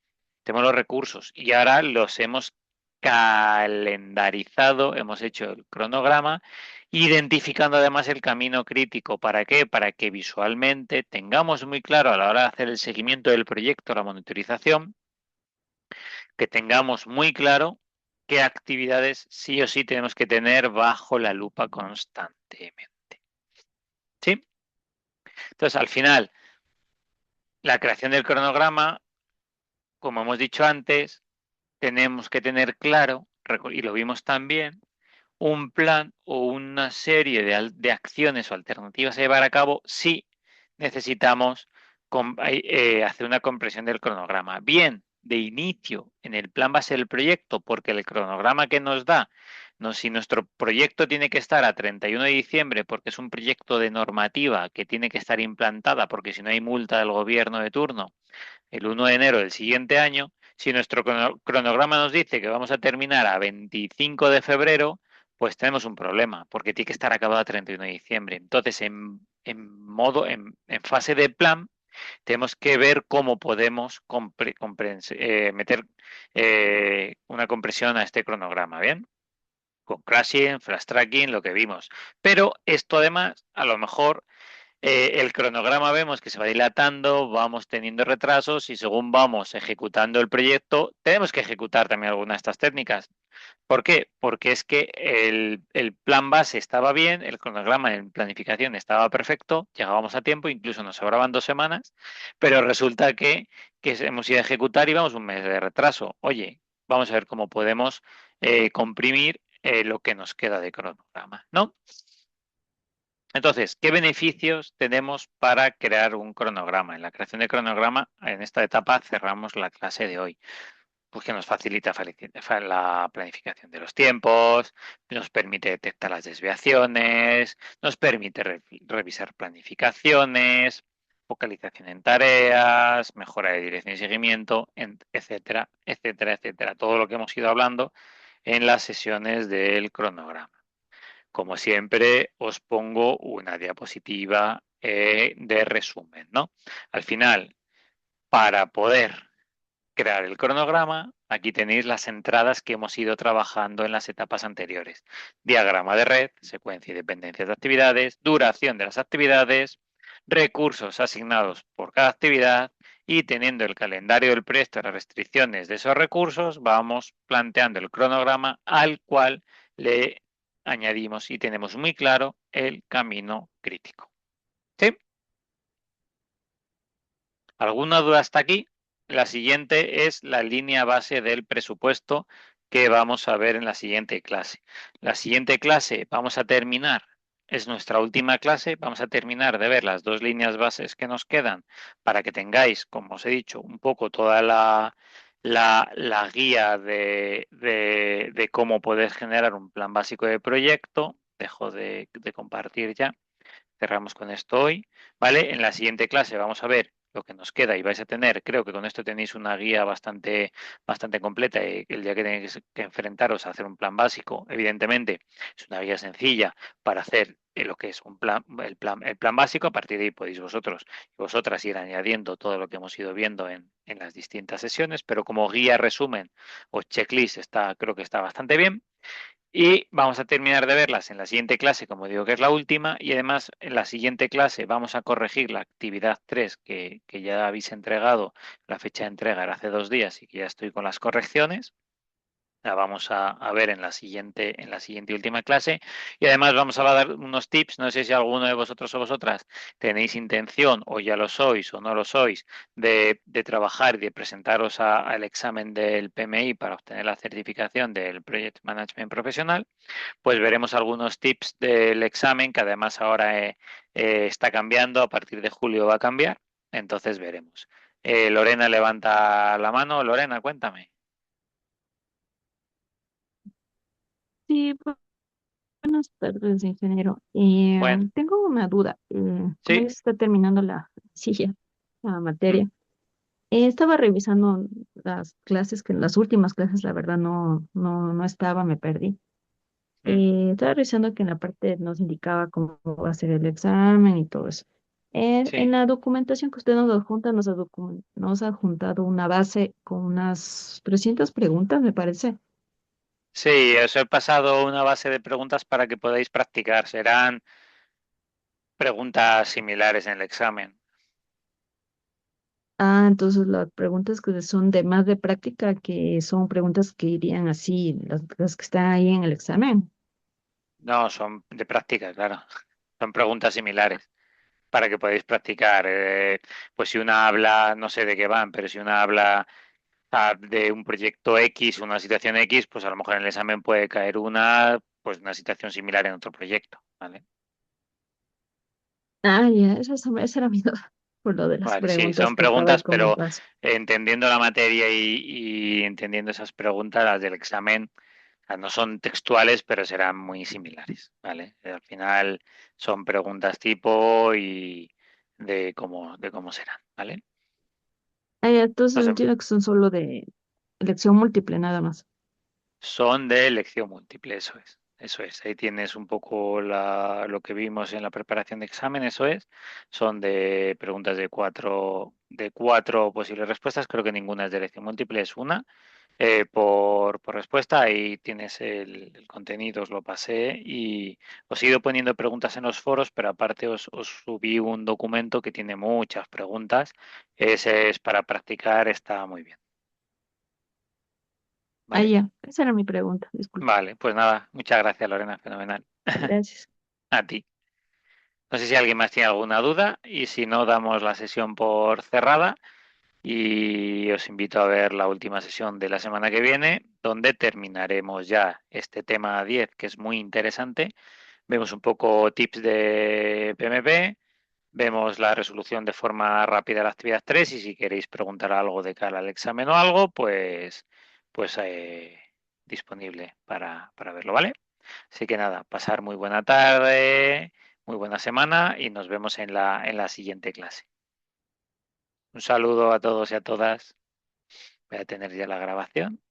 Tenemos los recursos y ahora los hemos calendarizado, hemos hecho el cronograma, identificando además el camino crítico. ¿Para qué? Para que visualmente tengamos muy claro a la hora de hacer el seguimiento del proyecto, la monitorización, que tengamos muy claro qué actividades sí o sí tenemos que tener bajo la lupa constantemente. ¿Sí? Entonces, al final, la creación del cronograma como hemos dicho antes, tenemos que tener claro, y lo vimos también, un plan o una serie de acciones o alternativas a llevar a cabo si necesitamos hacer una compresión del cronograma. Bien, de inicio en el plan base del proyecto, porque el cronograma que nos da, no, si nuestro proyecto tiene que estar a 31 de diciembre porque es un proyecto de normativa que tiene que estar implantada, porque si no hay multa del gobierno de turno, el 1 de enero del siguiente año, si nuestro cronograma nos dice que vamos a terminar a 25 de febrero, pues tenemos un problema, porque tiene que estar acabado a 31 de diciembre. Entonces, en fase de plan, tenemos que ver cómo podemos meter una compresión a este cronograma, ¿bien? Con crashing, flash tracking, lo que vimos. Pero esto además, a lo mejor el cronograma vemos que se va dilatando, vamos teniendo retrasos y según vamos ejecutando el proyecto, tenemos que ejecutar también algunas de estas técnicas. ¿Por qué? Porque es que el plan base estaba bien, el cronograma en planificación estaba perfecto, llegábamos a tiempo, incluso nos sobraban 2 semanas, pero resulta que hemos ido a ejecutar y vamos un mes de retraso. Oye, vamos a ver cómo podemos comprimir lo que nos queda de cronograma, ¿no? Entonces, ¿qué beneficios tenemos para crear un cronograma? En la creación de cronograma, en esta etapa cerramos la clase de hoy, pues que nos facilita la planificación de los tiempos, nos permite detectar las desviaciones, nos permite revisar planificaciones, focalización en tareas, mejora de dirección y seguimiento, etcétera, etcétera, etcétera. Todo lo que hemos ido hablando en las sesiones del cronograma. Como siempre, os pongo una diapositiva de resumen, ¿no? Al final, para poder crear el cronograma, aquí tenéis las entradas que hemos ido trabajando en las etapas anteriores. Diagrama de red, secuencia y dependencias de actividades, duración de las actividades, recursos asignados por cada actividad y teniendo el calendario del proyecto y las restricciones de esos recursos, vamos planteando el cronograma al cual le añadimos y tenemos muy claro el camino crítico. ¿Sí? ¿Alguna duda hasta aquí? La siguiente es la línea base del presupuesto que vamos a ver en la siguiente clase. La siguiente clase vamos a terminar, es nuestra última clase, vamos a terminar de ver las dos líneas bases que nos quedan para que tengáis, como os he dicho, un poco toda la guía de cómo poder generar un plan básico de proyecto. Dejo de compartir ya. Cerramos con esto hoy, ¿vale? En la siguiente clase vamos a ver lo que nos queda y vais a tener, creo que con esto tenéis una guía bastante completa y el día que tenéis que enfrentaros a hacer un plan básico, evidentemente es una guía sencilla para hacer lo que es un plan, el plan básico, a partir de ahí podéis vosotros y vosotras ir añadiendo todo lo que hemos ido viendo en las distintas sesiones, pero como guía resumen o checklist está, creo que está bastante bien. Y vamos a terminar de verlas en la siguiente clase, como digo que es la última, y además en la siguiente clase vamos a corregir la actividad 3 que ya habéis entregado, la fecha de entrega era hace 2 días y que ya estoy con las correcciones. La vamos a ver en la siguiente y última clase. Y además vamos a dar unos tips. No sé si alguno de vosotros o vosotras tenéis intención, o ya lo sois o no lo sois, de trabajar y de presentaros al examen del PMI para obtener la certificación del Project Management Profesional. Pues veremos algunos tips del examen, que además ahora está cambiando, a partir de julio va a cambiar. Entonces veremos. Lorena levanta la mano. Lorena, cuéntame. Sí, buenas tardes, ingeniero. Bueno, Tengo una duda. Como sí. ya se está terminando la silla, la Mm, materia, estaba revisando las clases, que en las últimas clases, la verdad, no estaba, me perdí. mm. Estaba revisando que en la parte nos indicaba cómo va a ser el examen y todo eso. En Sí, la documentación que usted nos adjunta, nos ha adjuntado una base con unas 300 preguntas, me parece. sí, os he pasado una base de preguntas para que podáis practicar. Serán preguntas similares en el examen. Ah, entonces las preguntas que son de más de práctica, que son preguntas que irían así, las que están ahí en el examen. No, son de práctica, claro. Son preguntas similares para que podáis practicar. Pues si una habla, no sé de qué van, pero si una habla sea, de un proyecto X, una situación X, pues a lo mejor en el examen puede caer pues una situación similar en otro proyecto, ¿vale? Ah, ya, esa era mi duda, por lo de las Vale, sí, preguntas son que acaba de preguntas, pero comentar. entendiendo la materia y entendiendo esas preguntas, las del examen, o sea, no son textuales, pero serán muy similares, ¿vale? Al final son preguntas tipo y de cómo serán, ¿vale? Ah, ya, entonces Entonces, entiendo que son solo de elección múltiple nada más. son de elección múltiple, eso es. Eso es. Ahí tienes un poco lo que vimos en la preparación de examen, eso es. Son de preguntas de cuatro posibles respuestas. Creo que ninguna es de elección múltiple, es una. Por respuesta. Ahí tienes el contenido, os lo pasé y os he ido poniendo preguntas en los foros, pero aparte os subí un documento que tiene muchas preguntas. Ese es para practicar, está muy bien. Ah, ¿Vale? ya, esa era mi pregunta, disculpa. Vale, pues nada, muchas gracias Lorena, fenomenal. Gracias. A ti. No sé si alguien más tiene alguna duda y si no, damos la sesión por cerrada y os invito a ver la última sesión de la semana que viene, donde terminaremos ya este tema 10 que es muy interesante. Vemos un poco tips de PMP, vemos la resolución de forma rápida de la actividad 3 y si queréis preguntar algo de cara al examen o algo, pues disponible para verlo, ¿vale? Así que nada, pasar muy buena tarde, muy buena semana y nos vemos en la siguiente clase. Un saludo a todos y a todas. Voy a tener ya la grabación.